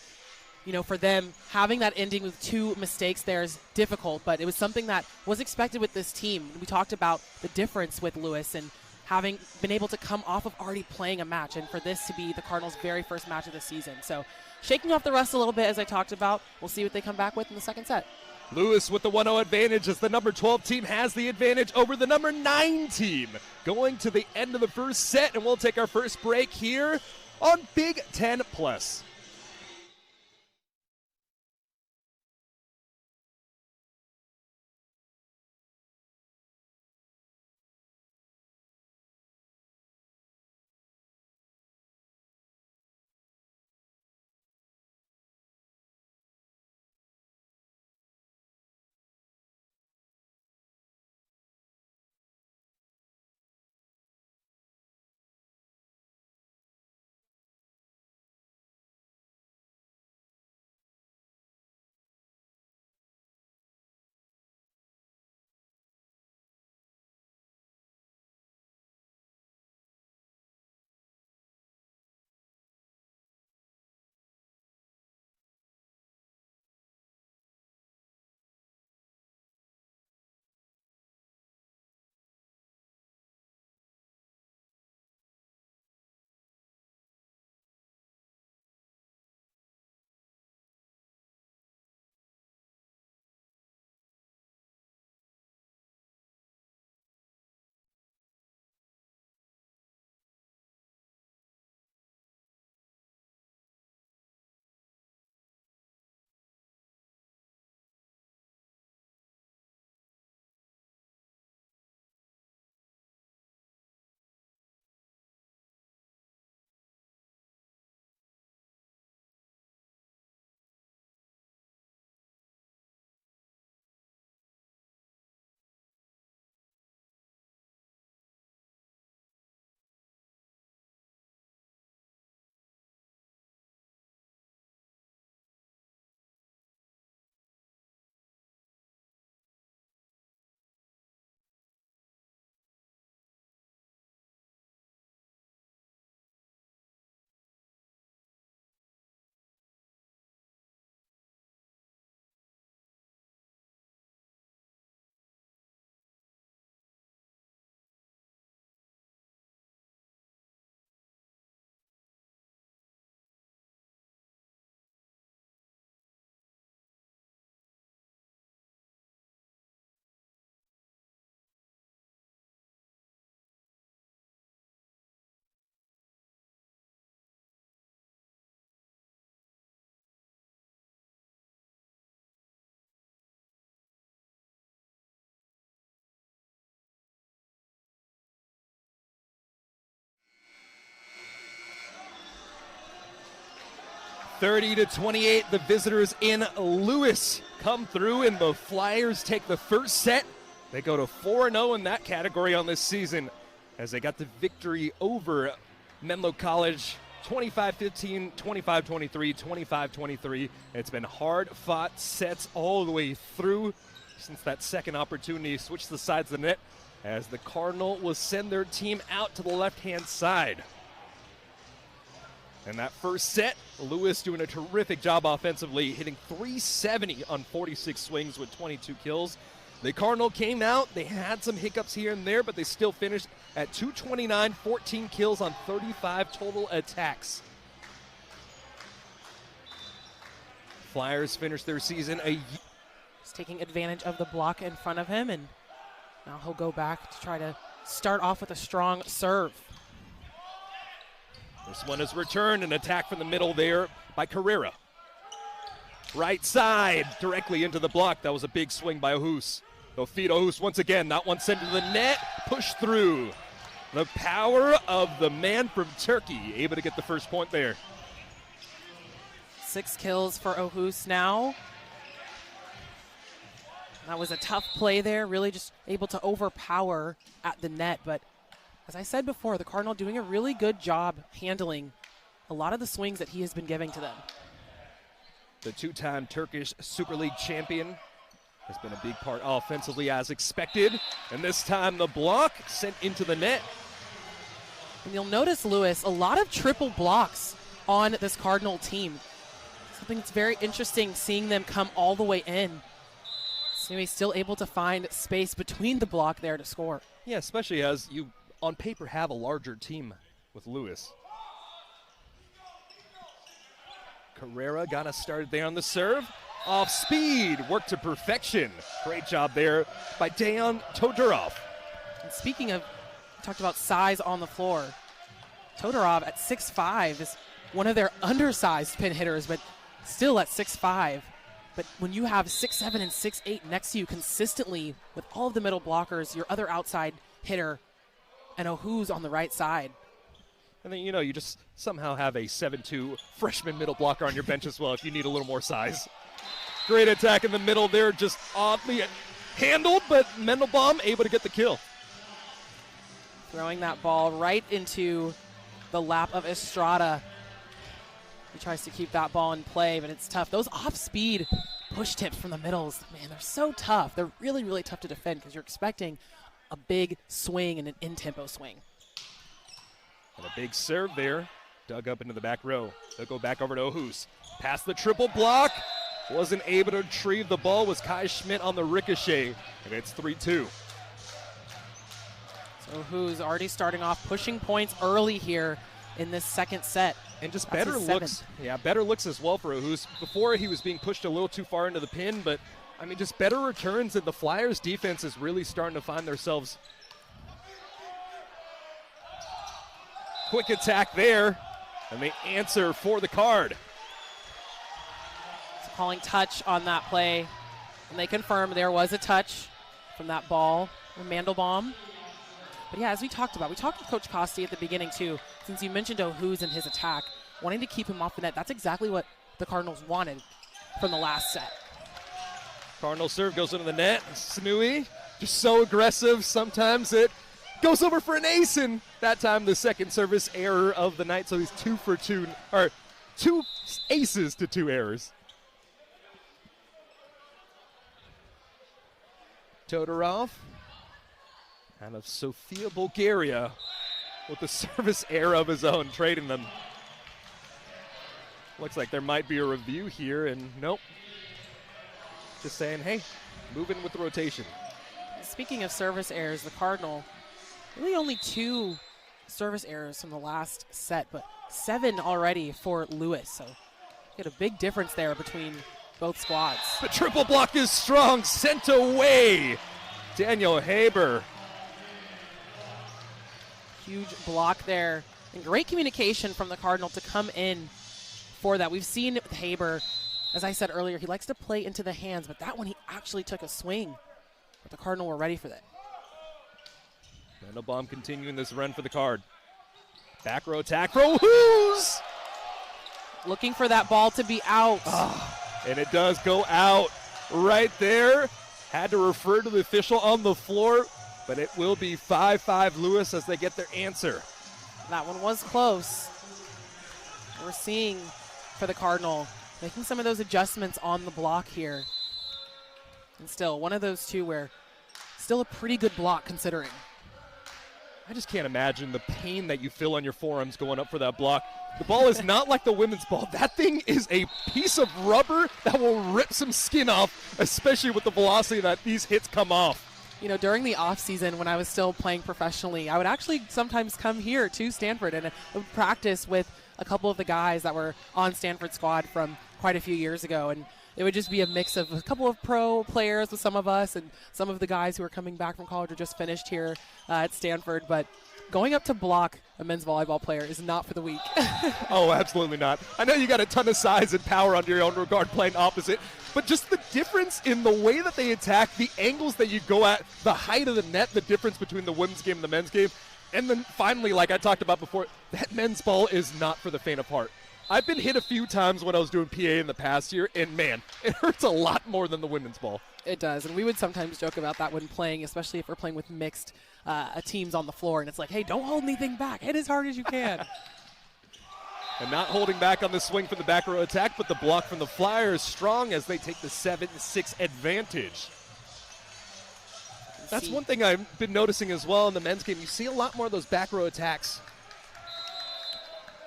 you know, for them, having that ending with 2 mistakes there is difficult, but it was something that was expected with this team. We talked about the difference with Lewis and having been able to come off of already playing a match, and for this to be the Cardinals' very first match of the season. So shaking off the rust a little bit, as I talked about. We'll see what they come back with in the second set. Lewis with the 1-0 advantage as the number 12 team has the advantage over the number 9 team. Going to the end of the first set, and we'll take our first break here on Big Ten Plus. 30-28, the visitors in Lewis come through, and the Flyers take the first set. They go to 4-0 in that category on this season as they got the victory over Menlo College 25-15, 25-23, 25-23. It's been hard-fought sets all the way through since that second opportunity switched the sides of the net as the Cardinal will send their team out to the left-hand side. In that first set, Lewis doing a terrific job offensively, hitting 370 on 46 swings with 22 kills. The Cardinal came out. They had some hiccups here and there, but they still finished at 229, 14 kills on 35 total attacks. Flyers finished their season He's taking advantage of the block in front of him, and now he'll go back to try to start off with a strong serve. This one is returned, an attack from the middle there by Carrera. Right side, directly into the block. That was a big swing by Ohus. They'll feed Ohus once again. That one sent to the net, push through. The power of the man from Turkey, able to get the first point there. 6 kills for Ohus now. That was a tough play there, really just able to overpower at the net, but as I said before, the Cardinal doing a really good job handling a lot of the swings that he has been giving to them. The two-time Turkish Super League champion has been a big part offensively as expected. And this time the block sent into the net. And you'll notice, Lewis, a lot of triple blocks on this Cardinal team. Something that's very interesting seeing them come all the way in. So he's still able to find space between the block there to score. Yeah, especially as you on paper have a larger team with Lewis. Carrera got us started there on the serve. Off speed, worked to perfection. Great job there by Dejan Todorov. And speaking of, we talked about size on the floor. Todorov at 6'5" is one of their undersized pin hitters, but still at 6'5". But when you have 6'7" and 6'8" next to you consistently with all of the middle blockers, your other outside hitter, and Ohus on the right side. And then, you just somehow have a 7'2" freshman middle blocker on your bench as well if you need a little more size. Great attack in the middle there, just oddly handled, but Mendelbaum able to get the kill. Throwing that ball right into the lap of Estrada. He tries to keep that ball in play, but it's tough. Those off-speed push tips from the middles, man, they're so tough. They're really, really tough to defend because you're expecting a big swing and an in-tempo swing. And a big serve there, dug up into the back row. They'll go back over to Ohus. Past the triple block, wasn't able to retrieve the ball, was Kai Schmidt on the ricochet, and it's 3-2. So Ohus already starting off pushing points early here in this second set. And just better looks. Yeah, better looks as well for Ohus. Before he was being pushed a little too far into the pin, but just better returns, and the Flyers defense is really starting to find themselves. Quick attack there, and the answer for the card. So calling touch on that play, and they confirm there was a touch from that ball from Mandelbaum. But yeah, as we talked with Coach Costi at the beginning too, since you mentioned Ohus and his attack, wanting to keep him off the net. That's exactly what the Cardinals wanted from the last set. Cardinal serve goes into the net. Snooey, just so aggressive. Sometimes it goes over for an ace, and that time the second service error of the night. So he's 2 for 2, or 2 aces to 2 errors. Todorov out of Sofia, Bulgaria, with the service error of his own, trading them. Looks like there might be a review here, and nope. Just saying, hey, moving with the rotation. Speaking of service errors, the Cardinal, really only 2 service errors from the last set, but 7 already for Lewis. So you get a big difference there between both squads. The triple block is strong, sent away. Daniel Haber. Huge block there. And great communication from the Cardinal to come in for that. We've seen it with Haber. As I said earlier, he likes to play into the hands, but that one he actually took a swing. But the Cardinal were ready for that. Mandelbaum continuing this run for the Card. Back row attack for Ohus. Looking for that ball to be out. And it does go out right there. Had to refer to the official on the floor, but it will be 5-5 Lewis as they get their answer. That one was close. We're seeing for the Cardinal making some of those adjustments on the block here. And still, one of those two where still a pretty good block considering. I just can't imagine the pain that you feel on your forearms going up for that block. The ball is not like the women's ball. That thing is a piece of rubber that will rip some skin off, especially with the velocity that these hits come off. You know, during the off season when I was still playing professionally, I would actually sometimes come here to Stanford and I would practice with a couple of the guys that were on Stanford's squad from quite a few years ago. And it would just be a mix of a couple of pro players with some of us and some of the guys who are coming back from college or just finished here at Stanford. But going up to block a men's volleyball player is not for the weak. Oh, absolutely not. I know you got a ton of size and power under your own regard playing opposite, but just the difference in the way that they attack, the angles that you go at, the height of the net, the difference between the women's game and the men's game. And then finally, like I talked about before, that men's ball is not for the faint of heart. I've been hit a few times when I was doing PA in the past year, and man, it hurts a lot more than the women's ball. It does, and we would sometimes joke about that when playing, especially if we're playing with mixed teams on the floor, and it's like, hey, don't hold anything back. Hit as hard as you can. And not holding back on the swing for the back row attack, but the block from the Flyers strong as they take the 7-6 advantage. That's one thing I've been noticing as well in the men's game. You see a lot more of those back row attacks.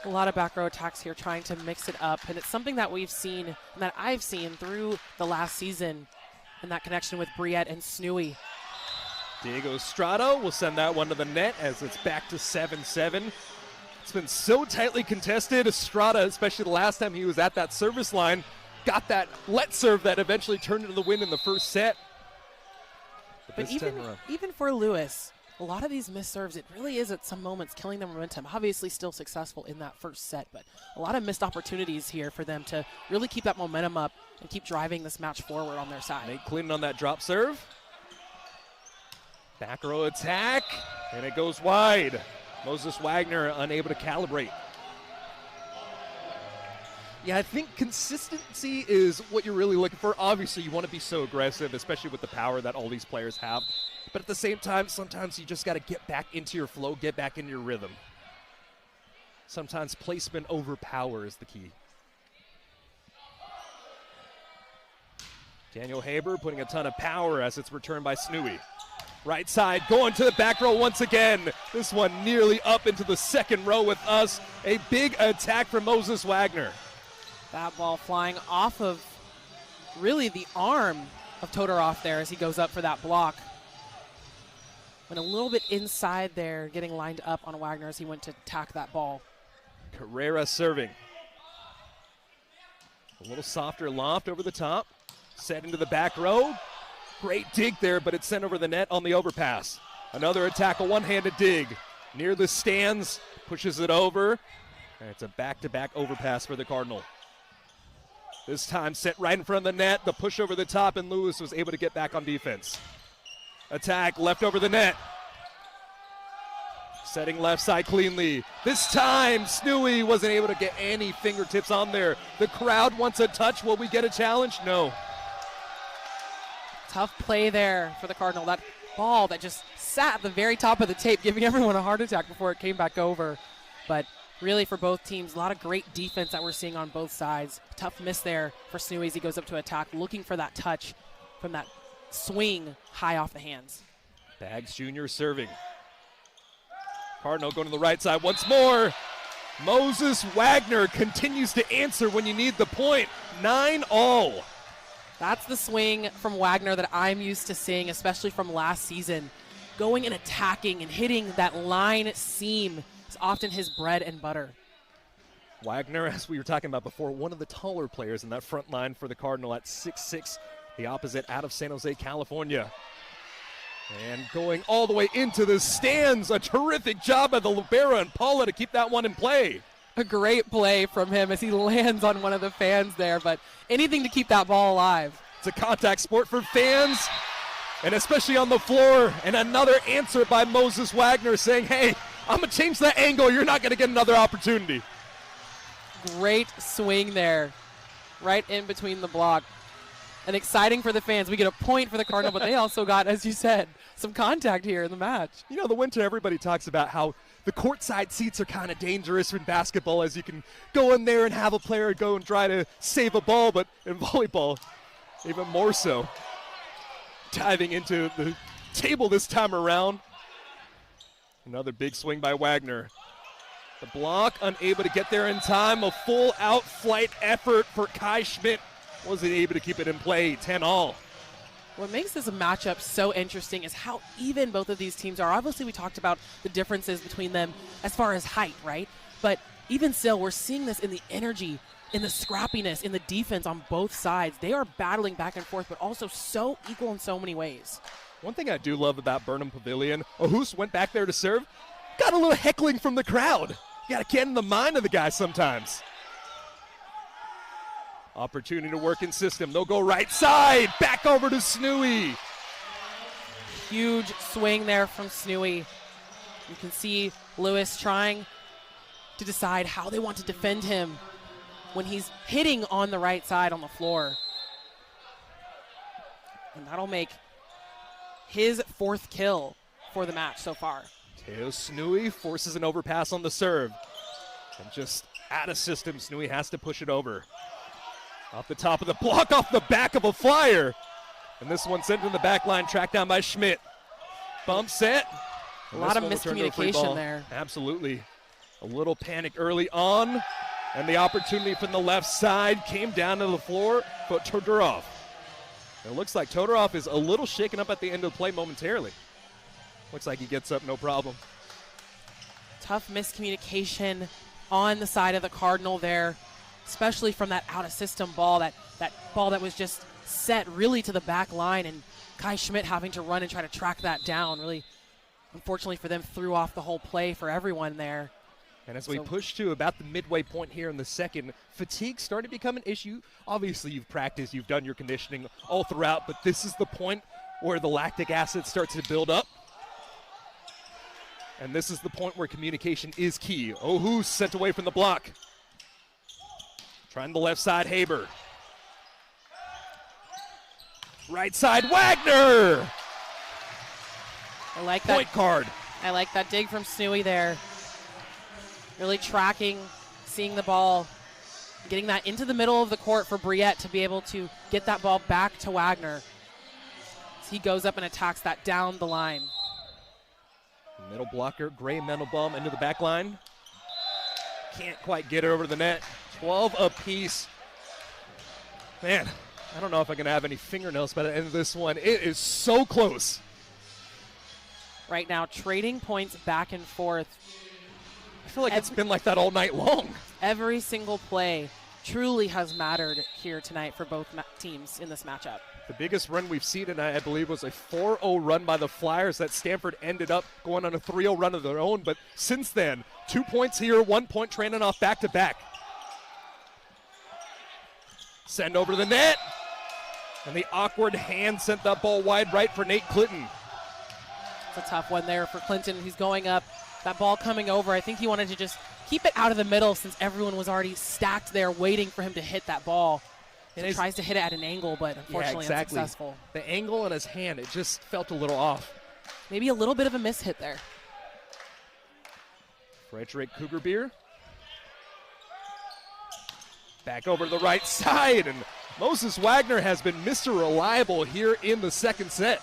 A lot of back row attacks here trying to mix it up, and it's something that we've seen and that I've seen through the last season in that connection with Briette and Snooey. Diego Estrada will send that one to the net as it's back to 7-7. It's been so tightly contested. Estrada, especially the last time he was at that service line, got that let serve that eventually turned into the win in the first set. But even for Lewis, a lot of these missed serves, it really is at some moments killing the momentum. Obviously still successful in that first set, but a lot of missed opportunities here for them to really keep that momentum up and keep driving this match forward on their side. Nate Clinton on that drop serve. Back row attack, and it goes wide. Moses Wagner unable to calibrate. Yeah, I think consistency is what you're really looking for. Obviously, you want to be so aggressive, especially with the power that all these players have. But at the same time, sometimes you just got to get back into your flow, get back into your rhythm. Sometimes placement over power is the key. Daniel Haber putting a ton of power as it's returned by Snooey. Right side going to the back row once again. This one nearly up into the second row with us. A big attack from Moses Wagner. That ball flying off of really the arm of Todorov there as he goes up for that block. Went a little bit inside there, getting lined up on Wagner as he went to tack that ball. Carrera serving. A little softer loft over the top. Set into the back row. Great dig there, but it's sent over the net on the overpass. Another attack, a one-handed dig. Near the stands, pushes it over. And it's a back-to-back overpass for the Cardinal. This time set right in front of the net. The push over the top, and Lewis was able to get back on defense. Attack left over the net. Setting left side cleanly. This time, Snooey wasn't able to get any fingertips on there. The crowd wants a touch. Will we get a challenge? No. Tough play there for the Cardinal. That ball that just sat at the very top of the tape, giving everyone a heart attack before it came back over. But really for both teams, a lot of great defense that we're seeing on both sides. Tough miss there for Snooey as he goes up to attack, looking for that touch from that swing high off the hands. Baggs Jr. serving. Cardinal going to the right side once more. Moses Wagner continues to answer when you need the point. 9-all. That's the swing from Wagner that I'm used to seeing, especially from last season. Going and attacking and hitting that line seam is often his bread and butter. Wagner, as we were talking about before, one of the taller players in that front line for the Cardinal at 6'6", the opposite out of San Jose, California. And going all the way into the stands, a terrific job by the libero and Paula to keep that one in play. A great play from him as he lands on one of the fans there, but anything to keep that ball alive. It's a contact sport for fans, and especially on the floor. And another answer by Moses Wagner saying, hey, I'm going to change that angle. You're not going to get another opportunity. Great swing there, right in between the block. And exciting for the fans. We get a point for the Cardinal, but they also got, as you said, some contact here in the match. You know, the winter, everybody talks about how the courtside seats are kind of dangerous in basketball, as you can go in there and have a player go and try to save a ball, but in volleyball, even more so. Diving into the table this time around. Another big swing by Wagner. The block unable to get there in time. A full out flight effort for Kai Schmidt. Wasn't able to keep it in play. 10-all. What makes this matchup so interesting is how even both of these teams are. Obviously, we talked about the differences between them as far as height, right? But even still, we're seeing this in the energy, in the scrappiness, in the defense on both sides. They are battling back and forth, but also so equal in so many ways. One thing I do love about Burnham Pavilion, Ohus went back there to serve, got a little heckling from the crowd. You got to get in the mind of the guy sometimes. Opportunity to work in system. They'll go right side. Back over to Snooey. Huge swing there from Snooey. You can see Lewis trying to decide how they want to defend him when he's hitting on the right side on the floor. And that'll make his 4th kill for the match so far. Teo Snooey forces an overpass on the serve. And just out of system, Snooey has to push it over. Off the top of the block, off the back of a flyer. And this one sent in the back line, tracked down by Schmidt. Bump set. A lot of miscommunication there. Absolutely. A little panic early on. And the opportunity from the left side came down to the floor for Todorov. It looks like Todorov is a little shaken up at the end of the play momentarily. Looks like he gets up no problem. Tough miscommunication on the side of the Cardinal there, especially from that out-of-system ball, that ball that was just set really to the back line, and Kai Schmidt having to run and try to track that down. Really, unfortunately for them, threw off the whole play for everyone there. And as we push to about the midway point here in the second, fatigue starting to become an issue. Obviously, you've practiced, you've done your conditioning all throughout, but this is the point where the lactic acid starts to build up. And this is the point where communication is key. Ohus sent away from the block. Trying the left side, Haber. Right side, Wagner! I like that. Point card. I like that dig from Snooey there. Really tracking, seeing the ball, getting that into the middle of the court for Briette to be able to get that ball back to Wagner. So he goes up and attacks that down the line. Middle blocker, Gray Mendelbaum into the back line. Can't quite get it over the net. 12 apiece. Man, I don't know if I can have any fingernails by the end of this one. It is so close. Right now, trading points back and forth. I feel like it's been like that all night long. Every single play truly has mattered here tonight for both teams in this matchup. The biggest run we've seen tonight, I believe, was a 4-0 run by the Flyers that Stanford ended up going on a 3-0 run of their own. But since then, 2 points here, 1 point trailing off back-to-back. Send over to the net. And the awkward hand sent that ball wide right for Nate Clinton. It's a tough one there for Clinton. He's going up. That ball coming over. I think he wanted to just keep it out of the middle since everyone was already stacked there waiting for him to hit that ball. And he tries to hit it at an angle, but unfortunately unsuccessful. The angle on his hand, it just felt a little off. Maybe a little bit of a miss hit there. Frederick Cougarbeer. Back over to the right side, and Moses Wagner has been Mr. Reliable here in the second set.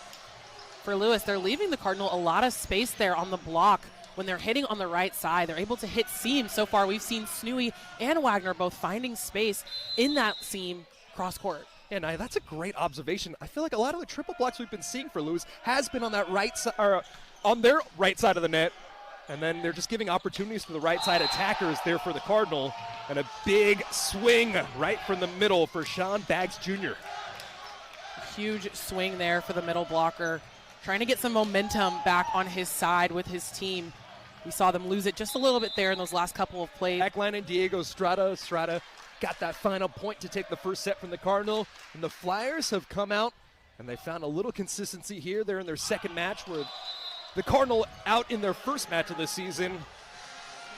For Lewis, they're leaving the Cardinal a lot of space there on the block. When they're hitting on the right side, they're able to hit seams. So far, we've seen Snooey and Wagner both finding space in that seam cross court. Yeah, Nia, that's a great observation. I feel like a lot of the triple blocks we've been seeing for Lewis has been on that right side, or on their right side of the net, and then they're just giving opportunities for the right side attackers there for the Cardinal, and a big swing right from the middle for Sean Baggs Jr. Huge swing there for the middle blocker, trying to get some momentum back on his side with his team. We saw them lose it just a little bit there in those last couple of plays. Backline and Diego Estrada. Estrada got that final point to take the first set from the Cardinal. And the Flyers have come out, and they found a little consistency here. They're in their second match, where the Cardinal out in their first match of the season.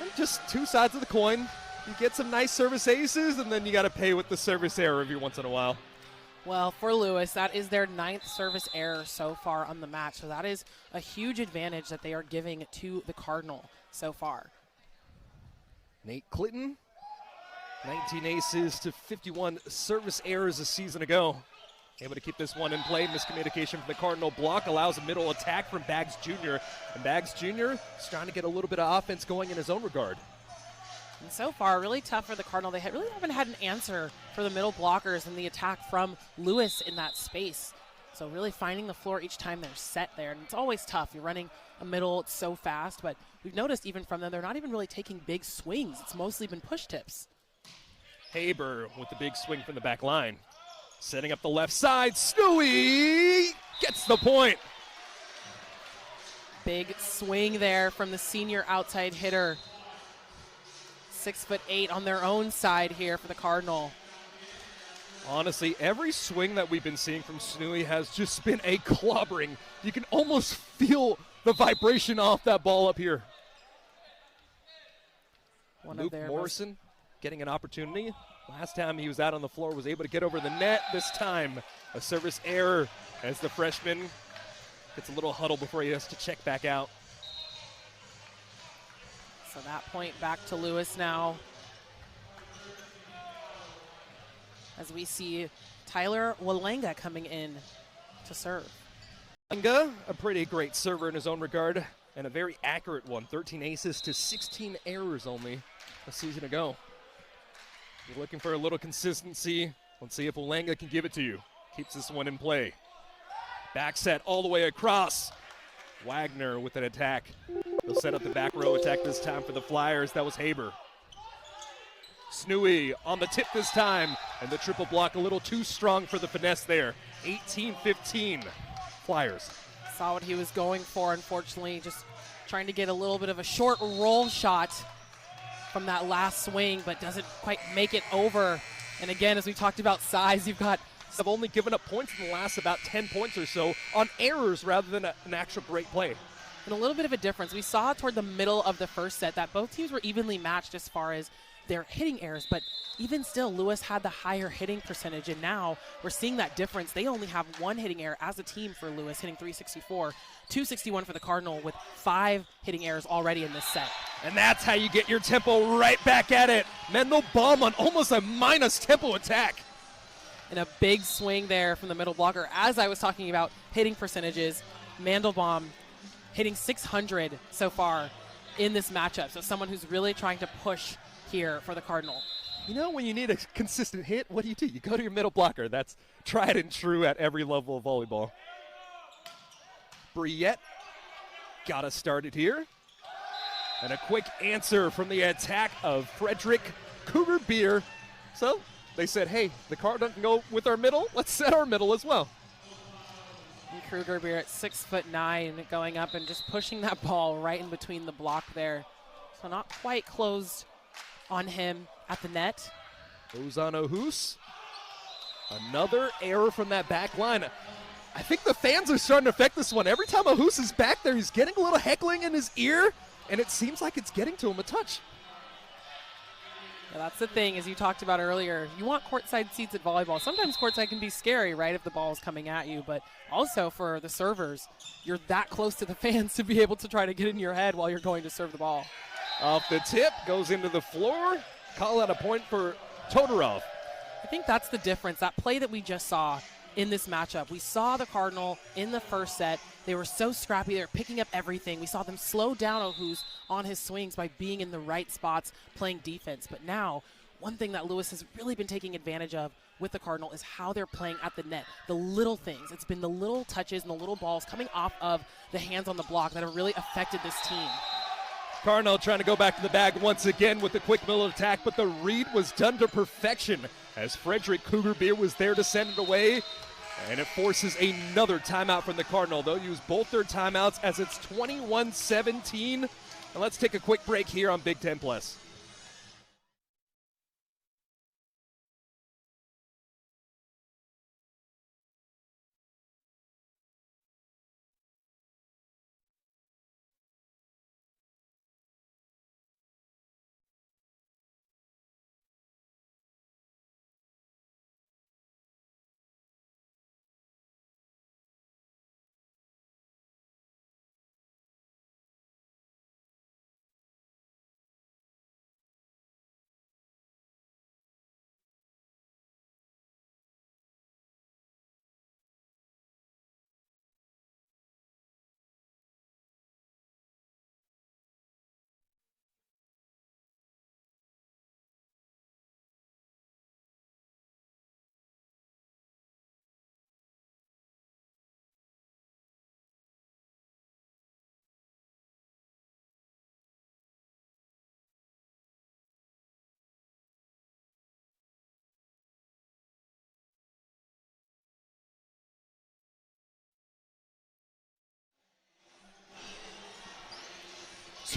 And just two sides of the coin. You get some nice service aces, and then you got to pay with the service error every once in a while. Well, for Lewis, that is their 9th service error so far on the match. So that is a huge advantage that they are giving to the Cardinal so far. Nate Clinton, 19 aces to 51 service errors a season ago. Able to keep this one in play. Miscommunication from the Cardinal block allows a middle attack from Baggs Jr. And Baggs Jr. is trying to get a little bit of offense going in his own regard. And so far, really tough for the Cardinal. They really haven't had an answer for the middle blockers and the attack from Lewis in that space. So really finding the floor each time they're set there. And it's always tough. You're running a middle, it's so fast. But we've noticed even from them, they're not even really taking big swings. It's mostly been push tips. Haber with the big swing from the back line. Setting up the left side. Snooey gets the point. Big swing there from the senior outside hitter. 6'8" on their own side here for the Cardinal. Honestly, every swing that we've been seeing from Snooey has just been a clobbering. You can almost feel the vibration off that ball up here. Luke Morrison getting an opportunity. Last time he was out on the floor, was able to get over the net. This time, a service error as the freshman gets a little huddle before he has to check back out. So that point back to Lewis now. As we see Tyler Walanga coming in to serve. Walanga, a pretty great server in his own regard, and a very accurate one. 13 aces to 16 errors only a season ago. You're looking for a little consistency. Let's see if Walanga can give it to you. Keeps this one in play. Back set all the way across. Wagner with an attack. They'll set up the back row attack this time for the Flyers. That was Haber. Snooey on the tip this time. And the triple block a little too strong for the finesse there. 18-15 Flyers. Saw what he was going for, unfortunately. Just trying to get a little bit of a short roll shot from that last swing, but doesn't quite make it over. And again, as we talked about size, you've got have only given up points in the last about 10 points or so on errors rather than an actual great play. And a little bit of a difference. We saw toward the middle of the first set that both teams were evenly matched as far as their hitting errors, but even still, Lewis had the higher hitting percentage, and now we're seeing that difference. They only have one hitting error as a team for Lewis, hitting 364, 261 for the Cardinal with 5 hitting errors already in this set. And that's how you get your tempo right back at it. Mendel Baum on almost a minus tempo attack. And a big swing there from the middle blocker. As I was talking about hitting percentages, Mandelbaum hitting 600 so far in this matchup. So someone who's really trying to push here for the Cardinal. You know, when you need a consistent hit, what do? You go to your middle blocker. That's tried and true at every level of volleyball. Briette got us started here. And a quick answer from the attack of Frederick Cougar Beer. So they said, hey, the Cardinal can go with our middle. Let's set our middle as well. And Kruger Beer at 6'9", going up and just pushing that ball right in between the block there. So not quite closed on him at the net. Ozano Hoos. Another error from that back line. I think the fans are starting to affect this one. Every time Ahoos is back there, he's getting a little heckling in his ear, and it seems like it's getting to him a touch. Yeah, that's the thing, as you talked about earlier. You want courtside seats at volleyball. Sometimes courtside can be scary, right, if the ball is coming at you. But also for the servers, you're that close to the fans to be able to try to get in your head while you're going to serve the ball. Off the tip, goes into the floor. Call out a point for Todorov. I think that's the difference. That play that we just saw in this matchup. We saw the Cardinal in the first set. They were so scrappy. They were picking up everything. We saw them slow down Ohus on his swings by being in the right spots, playing defense. But now, one thing that Lewis has really been taking advantage of with the Cardinal is how they're playing at the net. The little things. It's been the little touches and the little balls coming off of the hands on the block that have really affected this team. Cardinal trying to go back to the bag once again with the quick middle attack, but the read was done to perfection as Frederick Cougar Beer was there to send it away. And it forces another timeout from the Cardinal. They'll use both their timeouts as it's 21-17. And let's take a quick break here on Big Ten Plus.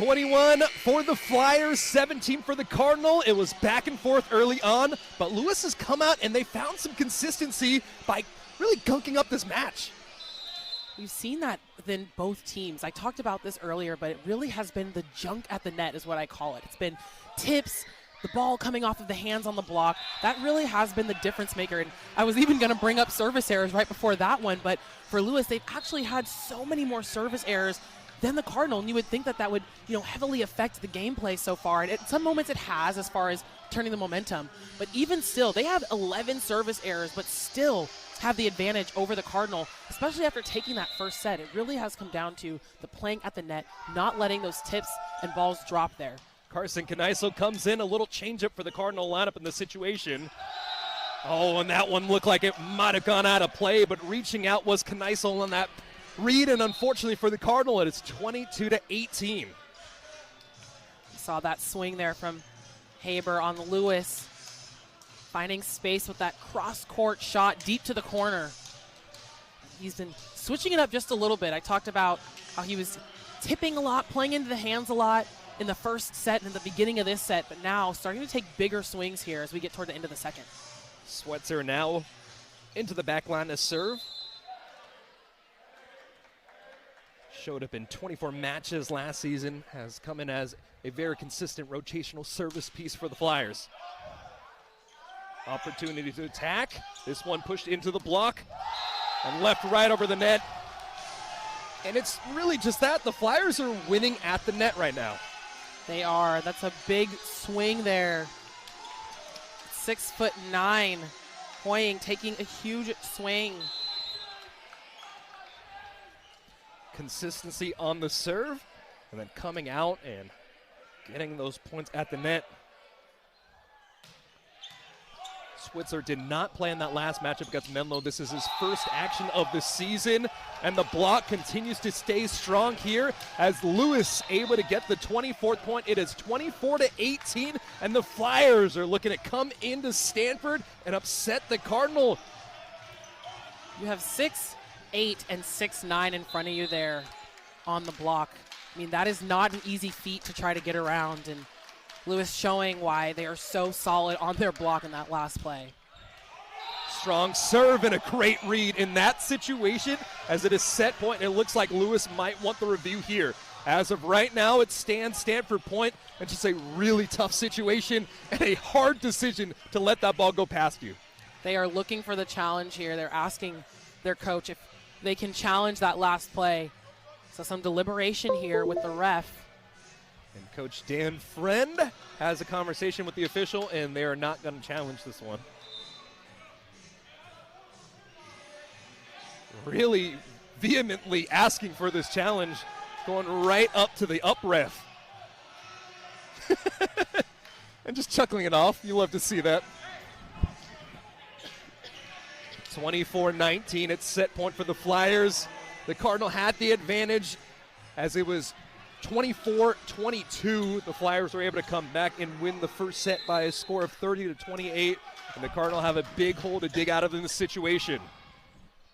21 for the Flyers, 17 for the Cardinal. It was back and forth early on, but Lewis has come out and they found some consistency by really gunking up this match. We've seen that within both teams. I talked about this earlier, but it really has been the junk at the net is what I call it. It's been tips, the ball coming off of the hands on the block. That really has been the difference maker. And I was even going to bring up service errors right before that one, but for Lewis, they've actually had so many more service errors than the Cardinal, and you would think that that would, heavily affect the gameplay so far. And at some moments it has as far as turning the momentum. But even still, they have 11 service errors, but still have the advantage over the Cardinal, especially after taking that first set. It really has come down to the playing at the net, not letting those tips and balls drop there. Carson Caniso comes in, a little changeup for the Cardinal lineup in the situation. Oh, and that one looked like it might have gone out of play, but reaching out was Caniso on that read, and unfortunately for the Cardinal, it is 22-18. Saw that swing there from Haber on Lewis, finding space with that cross-court shot deep to the corner. He's been switching it up just a little bit. I talked about how he was tipping a lot, playing into the hands a lot in the first set and in the beginning of this set, but now starting to take bigger swings here as we get toward the end of the second. Swetzer now into the back line to serve. Showed up in 24 matches last season, has come in as a very consistent rotational service piece for the Flyers. Opportunity to attack. This one pushed into the block and left right over the net. And it's really just that. The Flyers are winning at the net right now. They are. That's a big swing there. 6'9", Hoying taking a huge swing. Consistency on the serve, and then coming out and getting those points at the net. Switzer did not play in that last matchup against Menlo. This is his first action of the season, and the block continues to stay strong here as Lewis able to get the 24th point. It is 24-18, and the Flyers are looking to come into Stanford and upset the Cardinal. You have 6'8" and 6'9" in front of you there on the block. I mean, that is not an easy feat to try to get around, and Lewis showing why they are so solid on their block in that last play. Strong serve and a great read in that situation as it is set point. It looks like Lewis might want the review here. As of right now, it stands Stanford point, and just a really tough situation and a hard decision to let that ball go past you. They are looking for the challenge here. They're asking their coach if they can challenge that last play. So some deliberation here with the ref. And Coach Dan Friend has a conversation with the official, and they are not going to challenge this one. Really vehemently asking for this challenge, going right up to the up ref. And just chuckling it off. You love to see that. 24-19, it's set point for the Flyers. The Cardinal had the advantage as it was 24-22. The Flyers were able to come back and win the first set by a score of 30-28, and the Cardinal have a big hole to dig out of in this situation.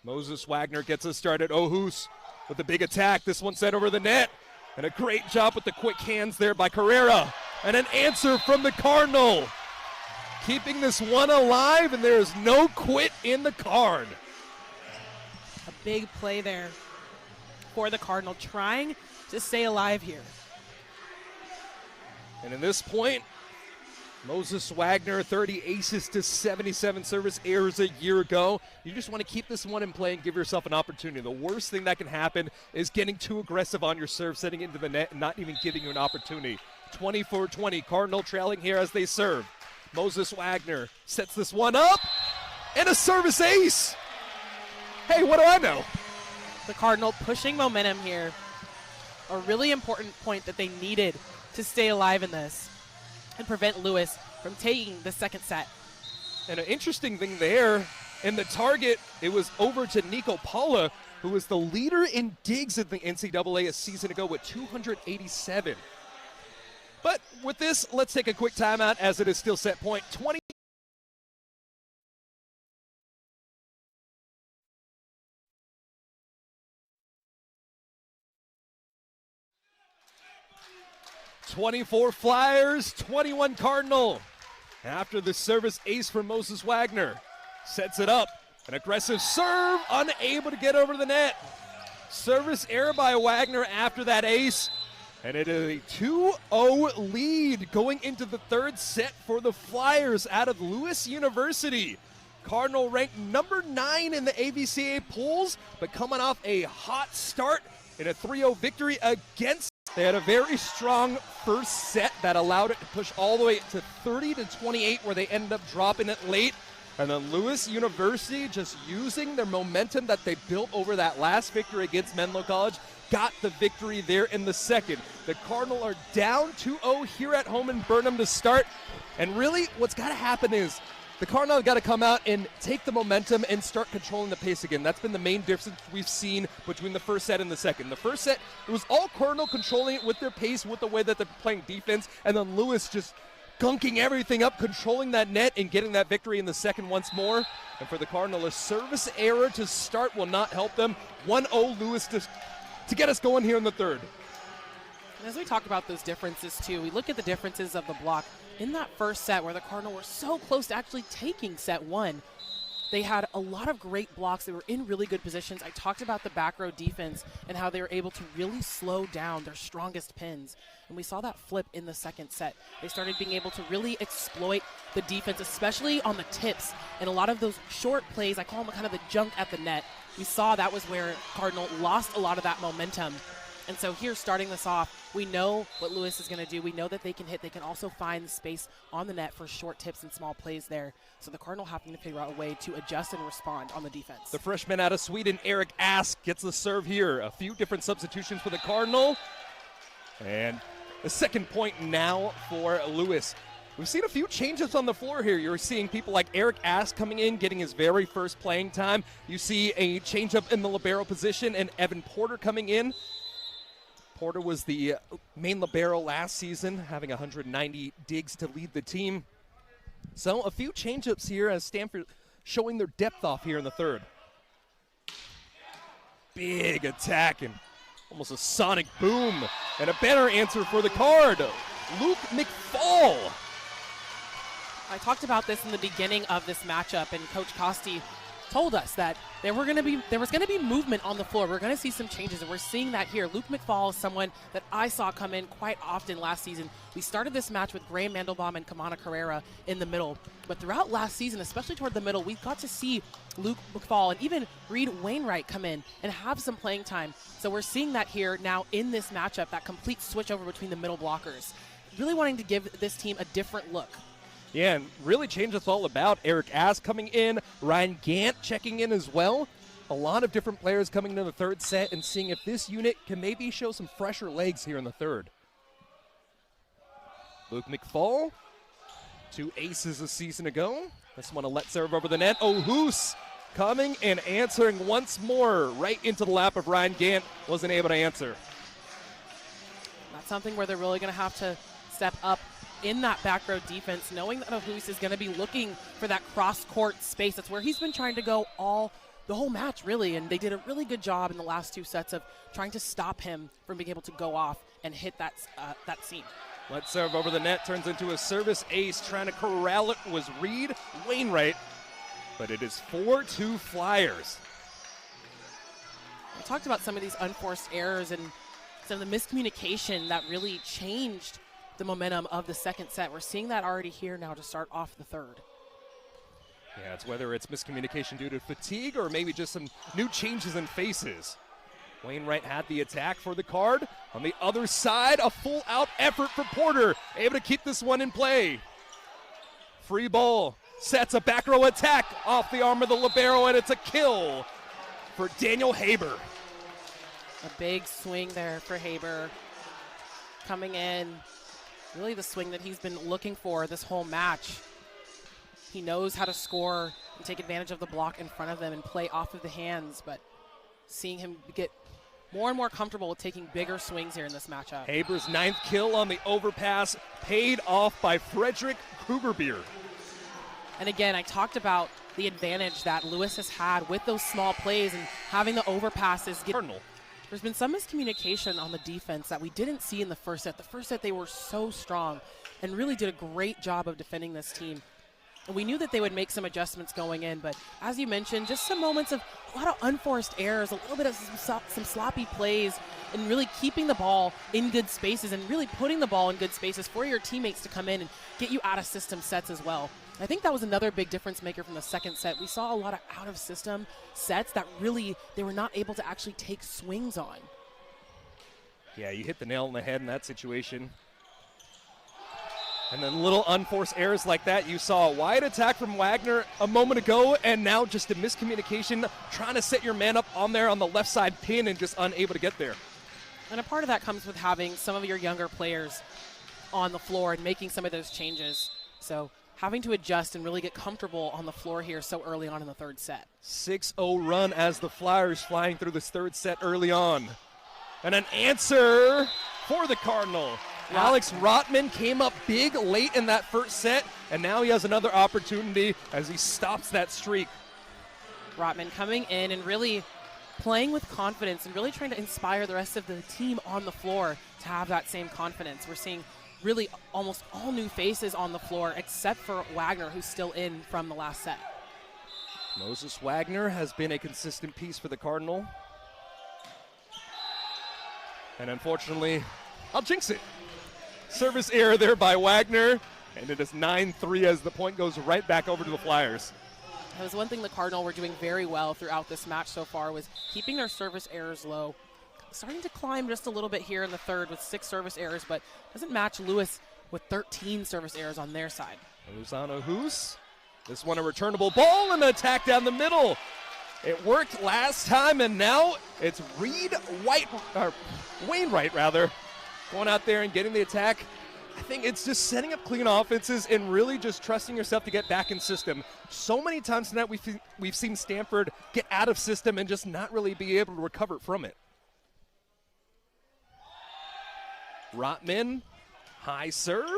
Moses Wagner gets us started. Ohus with a big attack. This one set over the net, and a great job with the quick hands there by Carrera, and an answer from the Cardinal. Keeping this one alive, and there is no quit in the Card. A big play there for the Cardinal, trying to stay alive here. And in this point, Moses Wagner, 30 aces to 77 service errors a year ago. You just want to keep this one in play and give yourself an opportunity. The worst thing that can happen is getting too aggressive on your serve, setting into the net, and not even giving you an opportunity. 24-20, Cardinal trailing here as they serve. Moses Wagner sets this one up, and a service ace. Hey, what do I know? The Cardinal pushing momentum here. A really important point that they needed to stay alive in this and prevent Lewis from taking the second set. And an interesting thing there, in the target, it was over to Nico Paula, who was the leader in digs in the NCAA a season ago with 287. But with this, let's take a quick timeout as it is still set point 20. 24 Flyers, 21 Cardinal. After the service ace from Moses Wagner. Sets it up. An aggressive serve, unable to get over the net. Service error by Wagner after that ace. And it is a 2-0 lead going into the third set for the Flyers out of Lewis University. Cardinal ranked number 9 in the AVCA polls, but coming off a hot start in a 3-0 victory against. They had a very strong first set that allowed it to push all the way to 30-28, where they ended up dropping it late. And then Lewis University, just using their momentum that they built over that last victory against Menlo College, got the victory there in the second. The Cardinal are down 2-0 here at home in Burnham to start. And really, what's got to happen is the Cardinal have got to come out and take the momentum and start controlling the pace again. That's been the main difference we've seen between the first set and the second. The first set, it was all Cardinal controlling it with their pace, with the way that they're playing defense, and then Lewis just gunking everything up, controlling that net, and getting that victory in the second once more. And for the Cardinal, a service error to start will not help them. 1-0 Lewis to get us going here in the third. And as we talk about those differences, too, we look at the differences of the block. In that first set where the Cardinal were so close to actually taking set one, they had a lot of great blocks. They were in really good positions. I talked about the back row defense and how they were able to really slow down their strongest pins. And we saw that flip in the second set. They started being able to really exploit the defense, especially on the tips. And a lot of those short plays, I call them kind of the junk at the net. We saw that was where Cardinal lost a lot of that momentum. And so here, starting this off, we know what Lewis is going to do. We know that they can hit. They can also find space on the net for short tips and small plays there. So the Cardinal having to figure out a way to adjust and respond on the defense. The freshman out of Sweden, Eric Ask, gets the serve here. A few different substitutions for the Cardinal. And the second point now for Lewis. We've seen a few changes on the floor here. You're seeing people like Eric Ask coming in, getting his very first playing time. You see a change-up in the libero position, and Evan Porter coming in. Porter was the main libero last season, having 190 digs to lead the team. So a few change-ups here as Stanford showing their depth off here in the third. Big attack and almost a sonic boom. And a better answer for the Card, Luke McFall. I talked about this in the beginning of this matchup, and Coach Costi told us that there was going to be movement on the floor. We're going to see some changes, and we're seeing that here. Luke McFall is someone that I saw come in quite often last season. We started this match with Graham Mandelbaum and Kamana Carrera in the middle, but throughout last season, especially toward the middle, we got to see Luke McFall and even Reed Wainwright come in and have some playing time. So we're seeing that here now in this matchup, that complete switch over between the middle blockers. Really wanting to give this team a different look. Yeah, and really changed us all about. Eric Ask coming in, Ryan Gant checking in as well. A lot of different players coming into the third set and seeing if this unit can maybe show some fresher legs here in the third. Luke McFall, 2 aces a season ago. This one a let serve over the net. O'Hoose coming and answering once more right into the lap of Ryan Gant. Wasn't able to answer. That's something where they're really going to have to step up in that back row defense, knowing that O'Hoose is going to be looking for that cross-court space. That's where he's been trying to go the whole match, really, and they did a really good job in the last 2 sets of trying to stop him from being able to go off and hit that seam. Let's serve over the net, turns into a service ace. Trying to corral it was Reed Wainwright, but it is 4-2 Flyers. I talked about some of these unforced errors and some of the miscommunication that really changed the momentum of the second set. We're seeing that already here now to start off the third. Yeah, it's whether it's miscommunication due to fatigue or maybe just some new changes in faces. Wainwright had the attack for the Card. On the other side, a full-out effort for Porter, able to keep this one in play. Free ball, sets a back row attack off the arm of the libero, and it's a kill for Daniel Haber. A big swing there for Haber. Coming in, really the swing that he's been looking for this whole match. He knows how to score and take advantage of the block in front of them and play off of the hands, but seeing him get more and more comfortable with taking bigger swings here in this matchup. Haber's 9th kill on the overpass, paid off by Frederick Krugerbeer. And again, I talked about the advantage that Lewis has had with those small plays and having the overpasses. Cardinal There's been some miscommunication on the defense that we didn't see in the first set. The first set, they were so strong and really did a great job of defending this team. And we knew that they would make some adjustments going in, but as you mentioned, just some moments of a lot of unforced errors, a little bit of some sloppy plays, and really keeping the ball in good spaces and really putting the ball in good spaces for your teammates to come in and get you out of system sets as well. I think that was another big difference maker from the second set. We saw a lot of out-of-system sets that really they were not able to actually take swings on. Yeah, you hit the nail on the head in that situation. And then little unforced errors like that. You saw a wide attack from Wagner a moment ago, and now just a miscommunication, trying to set your man up on there on the left side pin and just unable to get there. And a part of that comes with having some of your younger players on the floor and making some of those changes. So having to adjust and really get comfortable on the floor here so early on in the third set. 6-0 run as the Flyers flying through this third set early on. And an answer for the Cardinal. Alex Rotman came up big late in that first set, and now he has another opportunity as he stops that streak. Rotman coming in and really playing with confidence and really trying to inspire the rest of the team on the floor to have that same confidence. We're seeing really almost all new faces on the floor except for Wagner, who's still in from the last set. Moses Wagner has been a consistent piece for the Cardinal. And unfortunately, I'll jinx it. Service error there by Wagner, and it is 9-3 as the point goes right back over to the Flyers. That was one thing the Cardinal were doing very well throughout this match so far, was keeping their service errors low. Starting to climb just a little bit here in the third with 6 service errors, but doesn't match Lewis with 13 service errors on their side. Luzano Hoos. This one a returnable ball and an attack down the middle. It worked last time, and now it's Wainwright going out there and getting the attack. I think it's just setting up clean offenses and really just trusting yourself to get back in system. So many times tonight we've seen Stanford get out of system and just not really be able to recover from it. Rotman, high serve,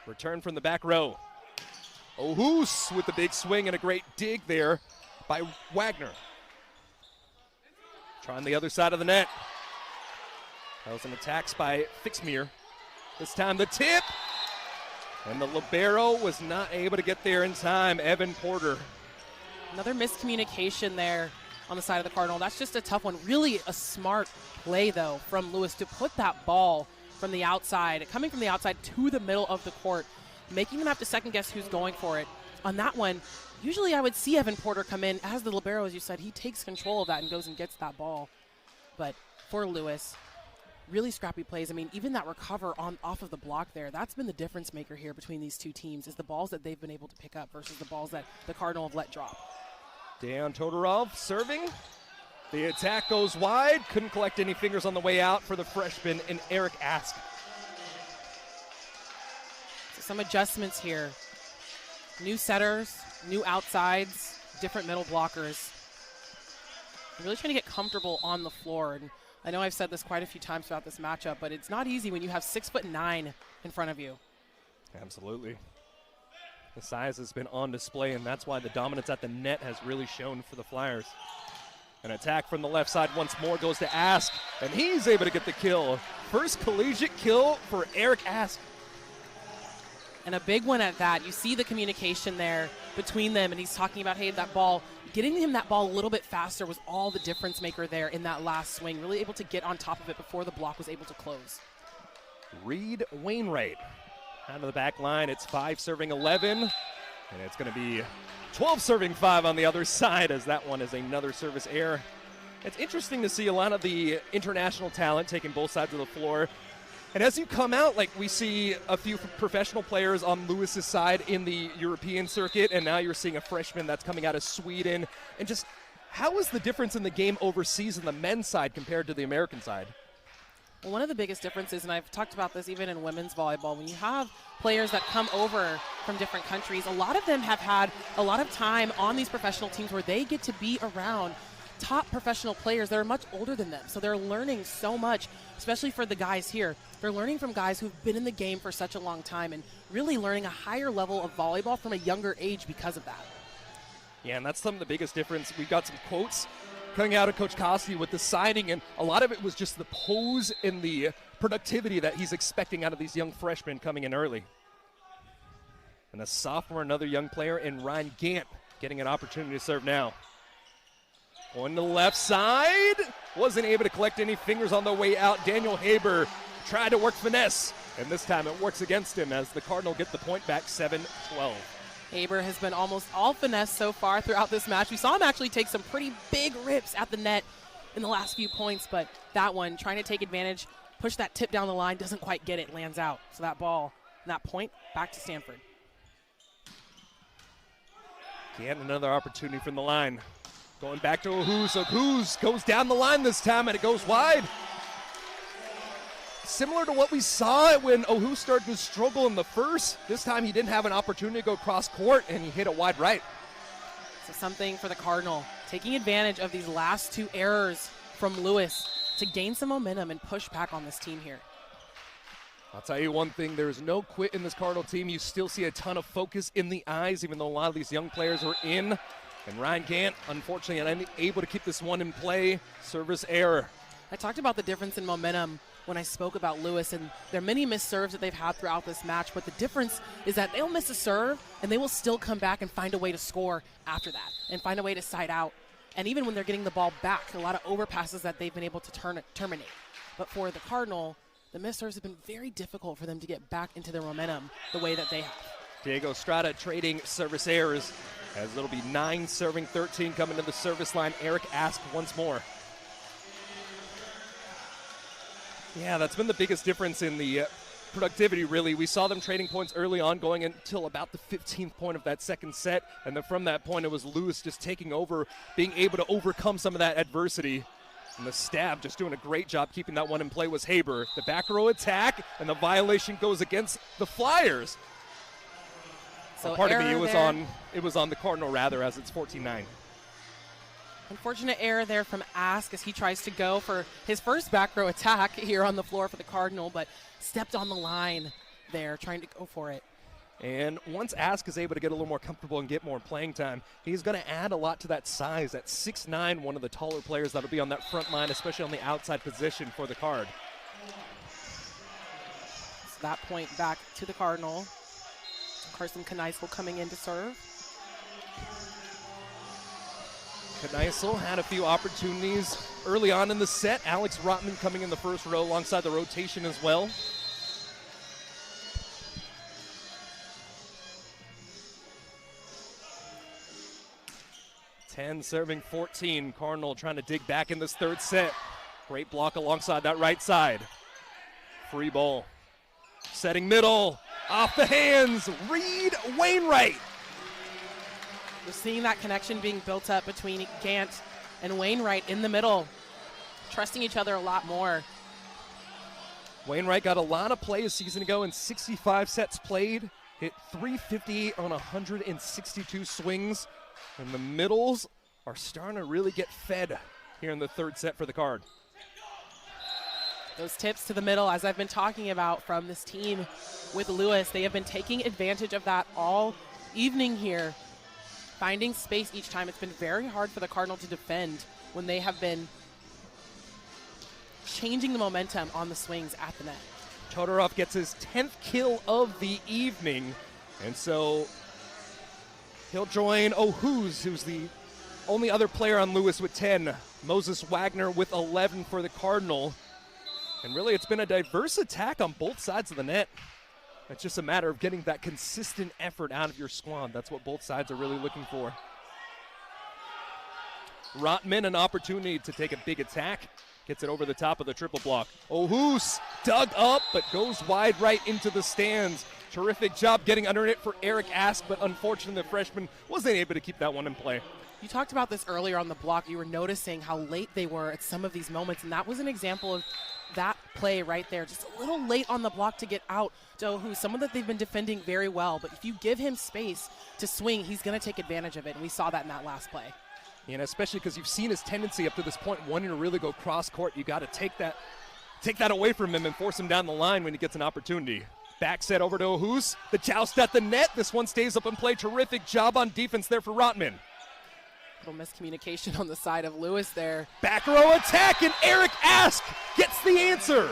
return from the back row. O'Hoos with the big swing and a great dig there by Wagner. Trying the other side of the net. That was an attack by Fixmere. This time the tip. And the libero was not able to get there in time. Evan Porter. Another miscommunication there on the side of the Cardinal. That's just a tough one. Really a smart play, though, from Lewis to put that ball from the outside, coming from the outside to the middle of the court, making them have to second guess who's going for it. On that one, usually I would see Evan Porter come in as the libero, as you said. He takes control of that and goes and gets that ball. But for Lewis, really scrappy plays. I mean, even that recover off of the block there, that's been the difference maker here between these two teams, is the balls that they've been able to pick up versus the balls that the Cardinal have let drop. Dejan Todorov serving. The attack goes wide. Couldn't collect any fingers on the way out for the freshman in Eric Ask. So some adjustments here. New setters, new outsides, different middle blockers. Really trying to get comfortable on the floor. And I know I've said this quite a few times throughout this matchup, but it's not easy when you have 6'9" in front of you. Absolutely. The size has been on display, and that's why the dominance at the net has really shown for the Flyers. An attack from the left side once more goes to Ask, and he's able to get the kill. First collegiate kill for Eric Ask. And a big one at that. You see the communication there between them, and he's talking about, hey, that ball, getting him that ball a little bit faster was all the difference maker there in that last swing. Really able to get on top of it before the block was able to close. Reed Wainwright out of the back line. It's 5 serving 11, and it's going to be 12 serving 5 on the other side, as that one is another service error. It's interesting to see a lot of the international talent taking both sides of the floor. And as you come out, like we see a few professional players on Lewis's side in the European circuit, and now you're seeing a freshman that's coming out of Sweden. And just how is the difference in the game overseas on the men's side compared to the American side? Well, one of the biggest differences, and I've talked about this even in women's volleyball, when you have players that come over from different countries, a lot of them have had a lot of time on these professional teams where they get to be around top professional players that are much older than them. So they're learning so much, especially for the guys here. They're learning from guys who've been in the game for such a long time and really learning a higher level of volleyball from a younger age because of that. Yeah, and that's some of the biggest difference. We've got some quotes coming out of Coach Costi with the signing, and a lot of it was just the pose and the productivity that he's expecting out of these young freshmen coming in early. And a sophomore, another young player, and Ryan Gant getting an opportunity to serve now. On the left side, wasn't able to collect any fingers on the way out. Daniel Haber tried to work finesse, and this time it works against him as the Cardinal get the point back, 7-12. Haber has been almost all finesse so far throughout this match. We saw him actually take some pretty big rips at the net in the last few points, but that one, trying to take advantage, push that tip down the line, doesn't quite get it, lands out. So that ball, that point, back to Stanford. Again, another opportunity from the line. Going back to Ohuz. Ohuz goes down the line this time, and it goes wide. Similar to what we saw when Ohuz started to struggle in the first. This time he didn't have an opportunity to go cross court, and he hit it wide right. So something for the Cardinal, taking advantage of these last two errors from Lewis to gain some momentum and push back on this team here. I'll tell you one thing, there's no quit in this Cardinal team. You still see a ton of focus in the eyes, even though a lot of these young players are in. And Ryan Gant, unfortunately, unable to keep this one in play. Service error. I talked about the difference in momentum when I spoke about Lewis, and there are many missed serves that they've had throughout this match, but the difference is that they'll miss a serve, and they will still come back and find a way to score after that, and find a way to side out. And even when they're getting the ball back, a lot of overpasses that they've been able to terminate. But for the Cardinal, the missed serves have been very difficult for them to get back into their momentum the way that they have. Diego Estrada trading service errors, as it'll be 9 serving 13 coming to the service line. Eric Ask once more. Yeah, that's been the biggest difference in the productivity, really. We saw them trading points early on, going until about the 15th point of that second set, and then from that point it was Lewis just taking over, being able to overcome some of that adversity. And the Stab just doing a great job keeping that one in play was Haber. The back row attack, and the violation goes against the Flyers. So pardon me, it was on the Cardinal rather, as it's 14-9. Unfortunate error there from Ask as he tries to go for his first back row attack here on the floor for the Cardinal, but stepped on the line there trying to go for it. And once Ask is able to get a little more comfortable and get more playing time, he's going to add a lot to that size. At 6'9", one of the taller players that'll be on that front line, especially on the outside position for the Card. So that point back to the Cardinal. Carson Kneisel coming in to serve. Kneisel had a few opportunities early on in the set. Alex Rotman coming in the first row alongside the rotation as well. Serving 14. Cardinal trying to dig back in this third set. Great block alongside that right side. Free ball. Setting middle. Off the hands. Reed Wainwright. We're seeing that connection being built up between Gant and Wainwright in the middle. Trusting each other a lot more. Wainwright got a lot of play a season ago in 65 sets played. Hit 358 on 162 swings. And the middles are starting to really get fed here in the third set for the Card. Those tips to the middle, as I've been talking about from this team with Lewis, they have been taking advantage of that all evening here. Finding space each time. It's been very hard for the Cardinal to defend when they have been changing the momentum on the swings at the net. Todorov gets his 10th kill of the evening, and so he'll join Ohuz, who's the only other player on Lewis with 10. Moses Wagner with 11 for the Cardinal. And really, it's been a diverse attack on both sides of the net. It's just a matter of getting that consistent effort out of your squad. That's what both sides are really looking for. Rotman, an opportunity to take a big attack. Gets it over the top of the triple block. Ohuz dug up, but goes wide right into the stands. Terrific job getting under it for Eric Ask, but unfortunately the freshman wasn't able to keep that one in play. You talked about this earlier on the block. You were noticing how late they were at some of these moments, and that was an example of that play right there. Just a little late on the block to get out to Ohuz, someone that they've been defending very well. But if you give him space to swing, he's going to take advantage of it, and we saw that in that last play. And especially because you've seen his tendency up to this point, wanting to really go cross court. You got to take that away from him and force him down the line when he gets an opportunity. Back set over to Ohuz. The joust at the net. This one stays up in play. Terrific job on defense there for Rotman. little miscommunication on the side of Lewis there. Back row attack, and Eric Ask gets the answer.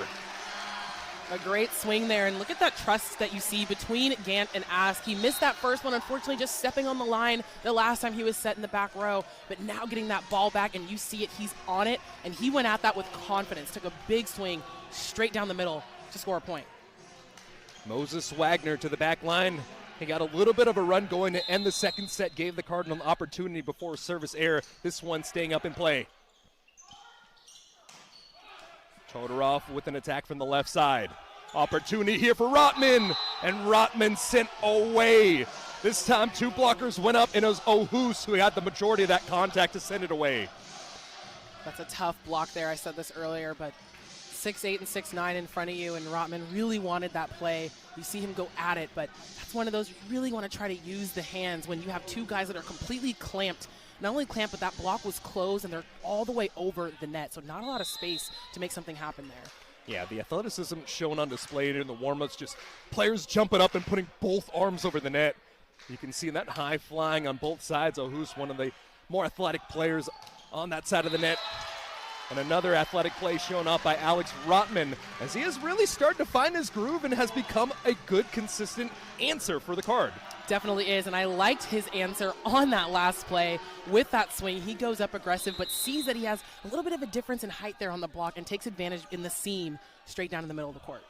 A great swing there, and look at that trust that you see between Gant and Ask. He missed that first one, unfortunately, just stepping on the line the last time he was set in the back row, but now getting that ball back, and you see it, he's on it, and he went at that with confidence, took a big swing straight down the middle to score a point. Moses Wagner to the back line. He got a little bit of a run going to end the second set, gave the Cardinal an opportunity before service error. This one staying up in play. Todorov with an attack from the left side. Opportunity here for Rotman, and Rotman sent away. This time 2 blockers went up, and it was Ohus who had the majority of that contact to send it away. That's a tough block there. I said this earlier, but 6'8" and 6'9" in front of you, and Rotman really wanted that play. You see him go at it, but that's one of those you really want to try to use the hands when you have 2 guys that are completely clamped. Not only clamped, but that block was closed, and they're all the way over the net, so not a lot of space to make something happen there. Yeah, the athleticism shown on display in the warm-ups, just players jumping up and putting both arms over the net. You can see that high flying on both sides. Ohus, one of the more athletic players on that side of the net. And another athletic play shown up by Alex Rotman, as he is really starting to find his groove and has become a good, consistent answer for the Card. Definitely is, and I liked his answer on that last play with that swing. He goes up aggressive, but sees that he has a little bit of a difference in height there on the block and takes advantage in the seam straight down in the middle of the court.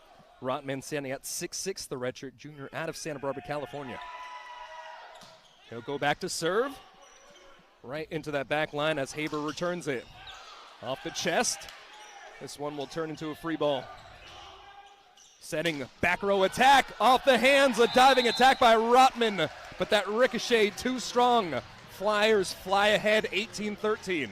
Rotman standing at 6'6", the redshirt junior out of Santa Barbara, California. He'll go back to serve. Right into that back line as Haber returns it. Off the chest. This one will turn into a free ball. Setting back row attack off the hands, a diving attack by Rotman, but that ricochet too strong. Flyers fly ahead 18-13.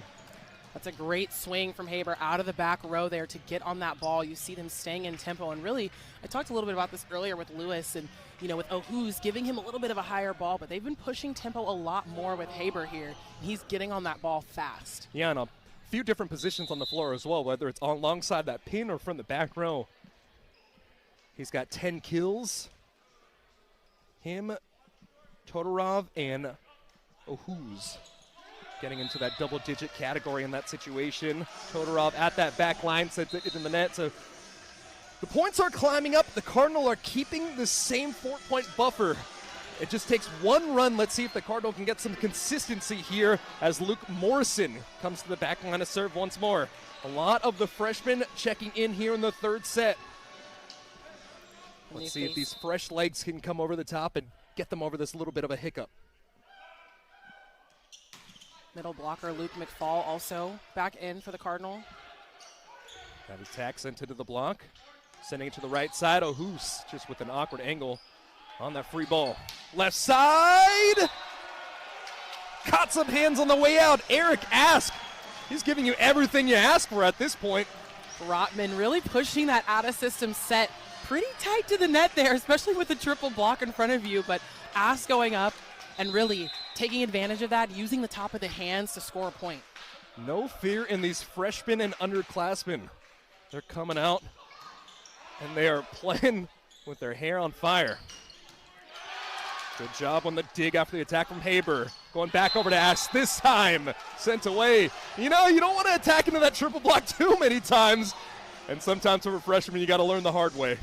That's a great swing from Haber out of the back row there to get on that ball. You see them staying in tempo, and really, I talked a little bit about this earlier with Lewis and, with Ohus giving him a little bit of a higher ball, but they've been pushing tempo a lot more with Haber here. He's getting on that ball fast. Yeah, and a few different positions on the floor as well, whether it's alongside that pin or from the back row. He's got 10 kills. Him, Todorov, and Ohus getting into that double-digit category in that situation. Todorov at that back line, sends it in the net. So the points are climbing up. The Cardinal are keeping the same 4-point buffer. It just takes one run. Let's see if the Cardinal can get some consistency here as Luke Morrison comes to the back line to serve once more. A lot of the freshmen checking in here in the third set. Let's see if these fresh legs can come over the top and get them over this little bit of a hiccup. Middle blocker Luke McFall also back in for the Cardinal. That attack sent into the block. Sending it to the right side. Ohus just with an awkward angle on that free ball. Left side! Caught some hands on the way out. Eric Ask. He's giving you everything you ask for at this point. Rotman really pushing that out-of-system set pretty tight to the net there, especially with the triple block in front of you, but Ask going up and really taking advantage of that, using the top of the hands to score a point. No fear in these freshmen and underclassmen. They're coming out, and they are playing with their hair on fire. Good job on the dig after the attack from Haber. Going back over to Ask this time. Sent away. You don't want to attack into that triple block too many times. And sometimes for a freshman, you got to learn the hard way.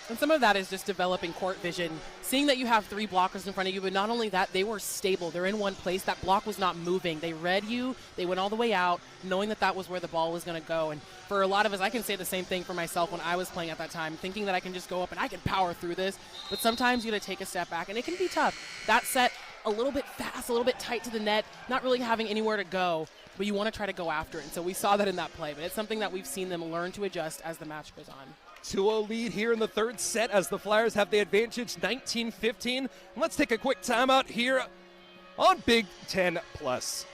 And some of that is just developing court vision, seeing that you have 3 blockers in front of you, but not only that, they were stable. They're in one place. That block was not moving. They read you. They went all the way out, knowing that that was where the ball was going to go. And for a lot of us, I can say the same thing for myself when I was playing at that time, thinking that I can just go up and I can power through this. But sometimes you got to take a step back, and it can be tough. That set, a little bit fast, a little bit tight to the net, not really having anywhere to go, but you want to try to go after it. And so we saw that in that play, but it's something that we've seen them learn to adjust as the match goes on. 2-0 lead here in the third set as the Flyers have the advantage 19-15. Let's take a quick timeout here on Big Ten Plus.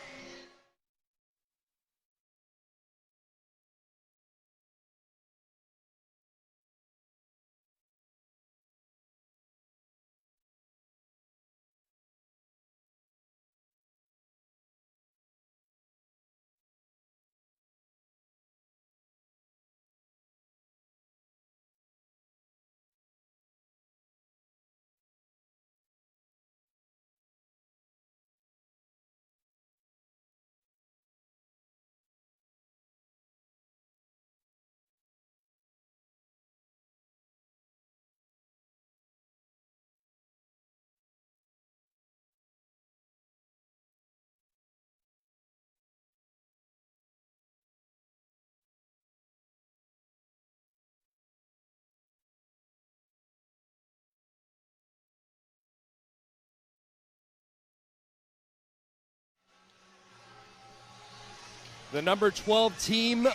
The number 12 team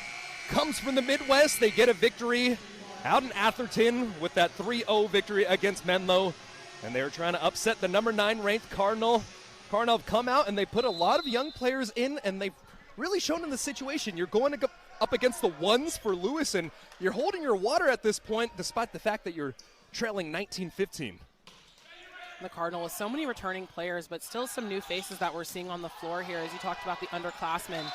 comes from the Midwest. They get a victory out in Atherton with that 3-0 victory against Menlo. And they're trying to upset the number 9 ranked Cardinal. Cardinal have come out and they put a lot of young players in, and they've really shown in the situation. You're going to go up against the ones for Lewis, and you're holding your water at this point despite the fact that you're trailing 19-15. The Cardinal with so many returning players, but still some new faces that we're seeing on the floor here, as you talked about the underclassmen.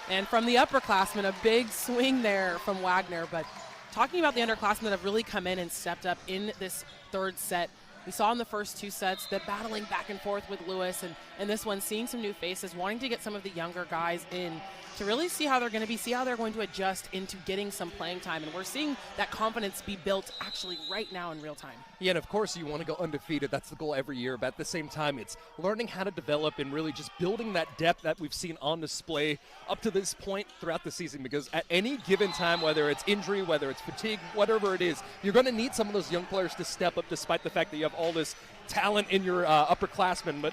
And from the upperclassmen, a big swing there from Wagner. But talking about the underclassmen that have really come in and stepped up in this third set, we saw in the first 2 sets the battling back and forth with Lewis, and this one seeing some new faces, wanting to get some of the younger guys in to really see how they're going to be, see how they're going to adjust into getting some playing time. And we're seeing that confidence be built actually right now in real time. Yeah, and of course you want to go undefeated. That's the goal every year. But at the same time, it's learning how to develop and really just building that depth that we've seen on display up to this point throughout the season. Because at any given time, whether it's injury, whether it's fatigue, whatever it is, you're going to need some of those young players to step up despite the fact that you have all this talent in your upperclassmen. But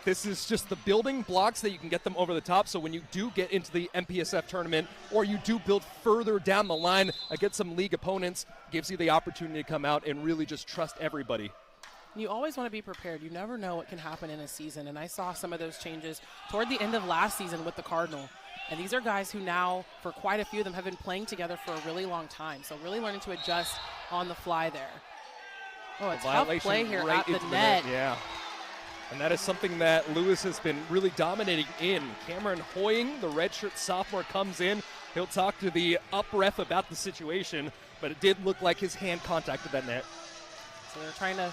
this is just the building blocks that you can get them over the top. So when you do get into the MPSF tournament, or you do build further down the line against some league opponents, gives you the opportunity to come out and really just trust everybody. You always want to be prepared. You never know what can happen in a season. And I saw some of those changes toward the end of last season with the Cardinal. And these are guys who now, for quite a few of them, have been playing together for a really long time. So really learning to adjust on the fly there. Oh, it's tough play here right at the into net. Yeah. And that is something that Lewis has been really dominating in. Cameron Hoying, the redshirt sophomore, comes in. He'll talk to the up ref about the situation, but it did look like his hand contacted that net. So they're trying to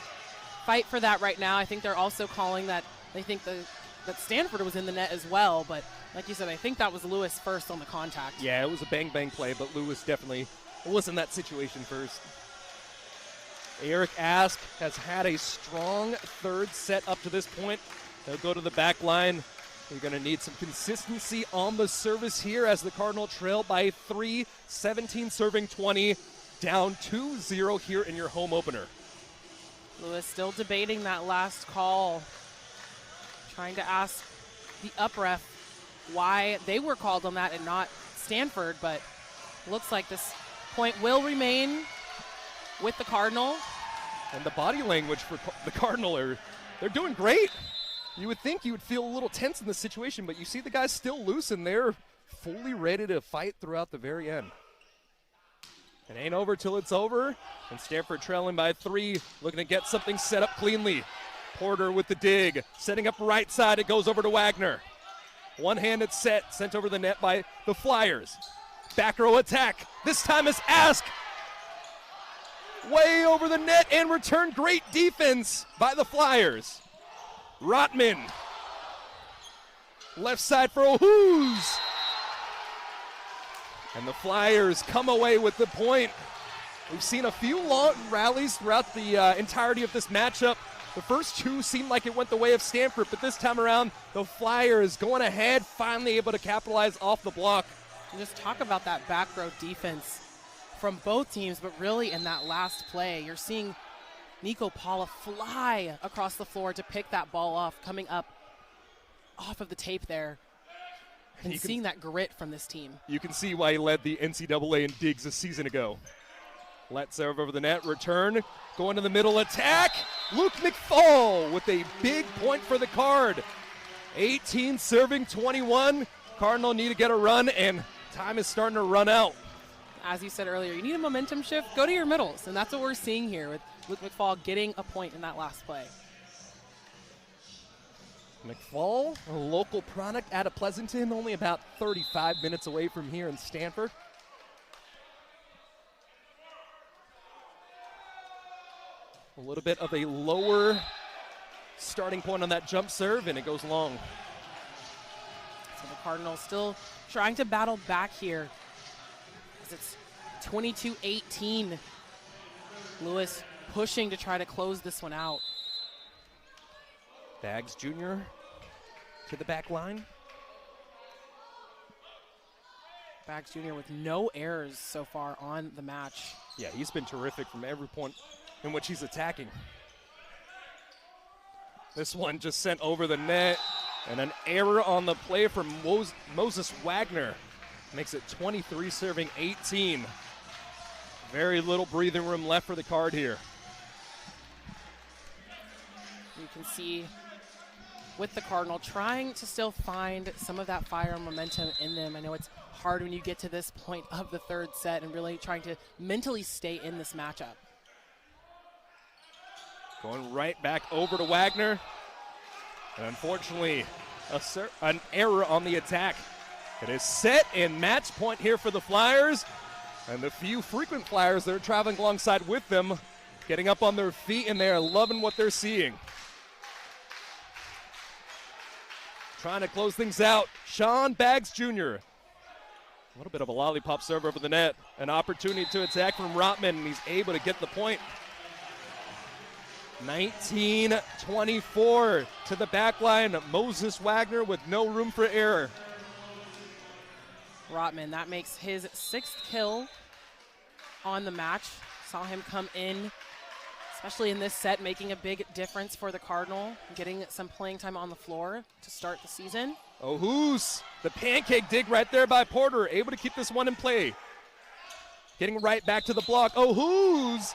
fight for that right now. I think they're also calling that they think that Stanford was in the net as well, but like you said, I think that was Lewis first on the contact. Yeah, it was a bang-bang play, but Lewis definitely was in that situation first. Eric Ask has had a strong third set up to this point. They'll go to the back line. You're going to need some consistency on the service here as the Cardinal trail by 3, 17 serving 20, down 2-0 here in your home opener. Lewis still debating that last call, trying to ask the up ref why they were called on that and not Stanford, but looks like this point will remain with the Cardinal. And the body language for the Cardinal they're doing great. You would think you would feel a little tense in this situation, but you see the guys still loose and they're fully ready to fight throughout the very end. It ain't over till it's over. And Stanford trailing by 3, looking to get something set up cleanly. Porter with the dig, setting up right side. It goes over to Wagner. One-handed set sent over the net by the Flyers. Back row attack. This time is Ask. Way over the net and return. Great defense by the Flyers. Rotman. Left side for O'Hoos. And the Flyers come away with the point. We've seen a few long rallies throughout the entirety of this matchup. The first 2 seemed like it went the way of Stanford, but this time around, the Flyers going ahead, finally able to capitalize off the block. And just talk about that back row defense from both teams, but really in that last play, you're seeing Nico Paula fly across the floor to pick that ball off, coming up off of the tape there, and seeing that grit from this team. You can see why he led the NCAA in digs a season ago. Let serve over the net, return, going to the middle attack. Luke McFall with a big point for the Card. 18 serving 21. Cardinal need to get a run, and time is starting to run out. As you said earlier, you need a momentum shift, go to your middles, and that's what we're seeing here with Luke McFall getting a point in that last play. McFall, a local product out of Pleasanton, only about 35 minutes away from here in Stanford. A little bit of a lower starting point on that jump serve, and it goes long. So the Cardinals still trying to battle back here. It's 22-18. Lewis pushing to try to close this one out. Baggs Jr. to the back line. Baggs Jr. with no errors so far on the match. Yeah, he's been terrific from every point in which he's attacking. This one just sent over the net. And an error on the play from Moses Wagner. Makes it 23 serving 18. Very little breathing room left for the Card here. You can see with the Cardinal trying to still find some of that fire and momentum in them. I know it's hard when you get to this point of the third set and really trying to mentally stay in this matchup. Going right back over to Wagner. And unfortunately, an error on the attack. It is set and match point here for the Flyers. And the few frequent Flyers that are traveling alongside with them, getting up on their feet, and they're loving what they're seeing. Trying to close things out, Sean Baggs Jr. A little bit of a lollipop serve over the net. An opportunity to attack from Rotman, and he's able to get the point. 19-24 to the back line. Moses Wagner with no room for error. Rotman, that makes his 6th kill on the match. Saw him come in, especially in this set, making a big difference for the Cardinal, getting some playing time on the floor to start the season. Oh, who's the pancake dig right there by Porter, able to keep this one in play. Getting right back to the block. Oh, who's,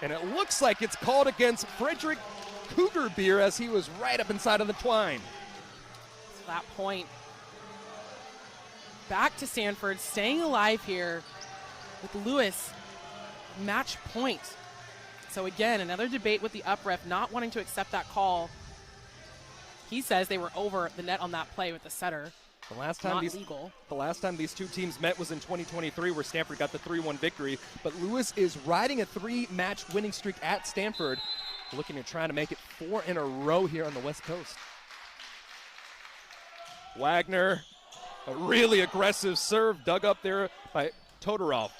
and it looks like it's called against Frederick Cougar-Beer as he was right up inside of the twine. So that point, back to Stanford, staying alive here with Lewis, match point. So again, another debate with the up ref not wanting to accept that call. He says they were over the net on that play with the setter. The last time these two teams met was in 2023, where Stanford got the 3-1 victory. But Lewis is riding a 3-match winning streak at Stanford, looking to try to make it 4 in a row here on the West Coast. Wagner, a really aggressive serve dug up there by Todorov.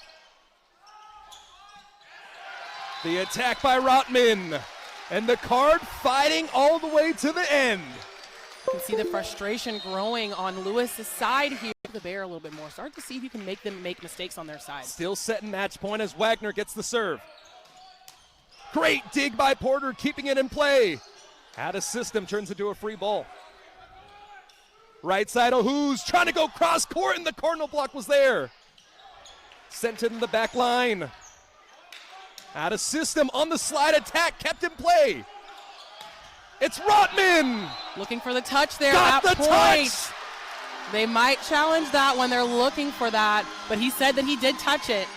The attack by Rotman, and the Card fighting all the way to the end. You can see the frustration growing on Lewis's side here. The Bear a little bit more. Start to see if you can make them make mistakes on their side. Still setting match point as Wagner gets the serve. Great dig by Porter, keeping it in play. Out of system, turns into a free ball. Right side, who's trying to go cross court, and the Cardinal block was there. Sent it in the back line. Out of system on the slide attack, kept in play. It's Rotman. Looking for the touch there. Got at the point. touch. They might challenge that when they're looking for that, but he said that he did touch it.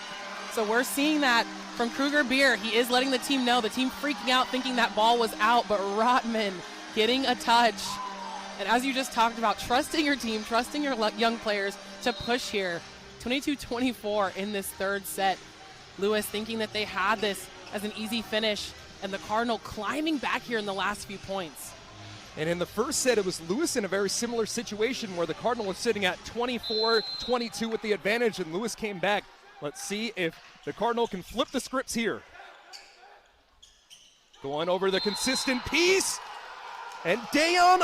So we're seeing that from Cougar-Beer. He is letting the team know. The team freaking out, thinking that ball was out, but Rotman getting a touch. And as you just talked about, trusting your team, trusting your young players to push here. 22-24 in this third set. Lewis thinking that they had this as an easy finish, and the Cardinal climbing back here in the last few points. And in the first set, it was Lewis in a very similar situation where the Cardinal was sitting at 24-22 with the advantage, and Lewis came back. Let's see if the Cardinal can flip the scripts here. Going over the consistent piece, and Dayon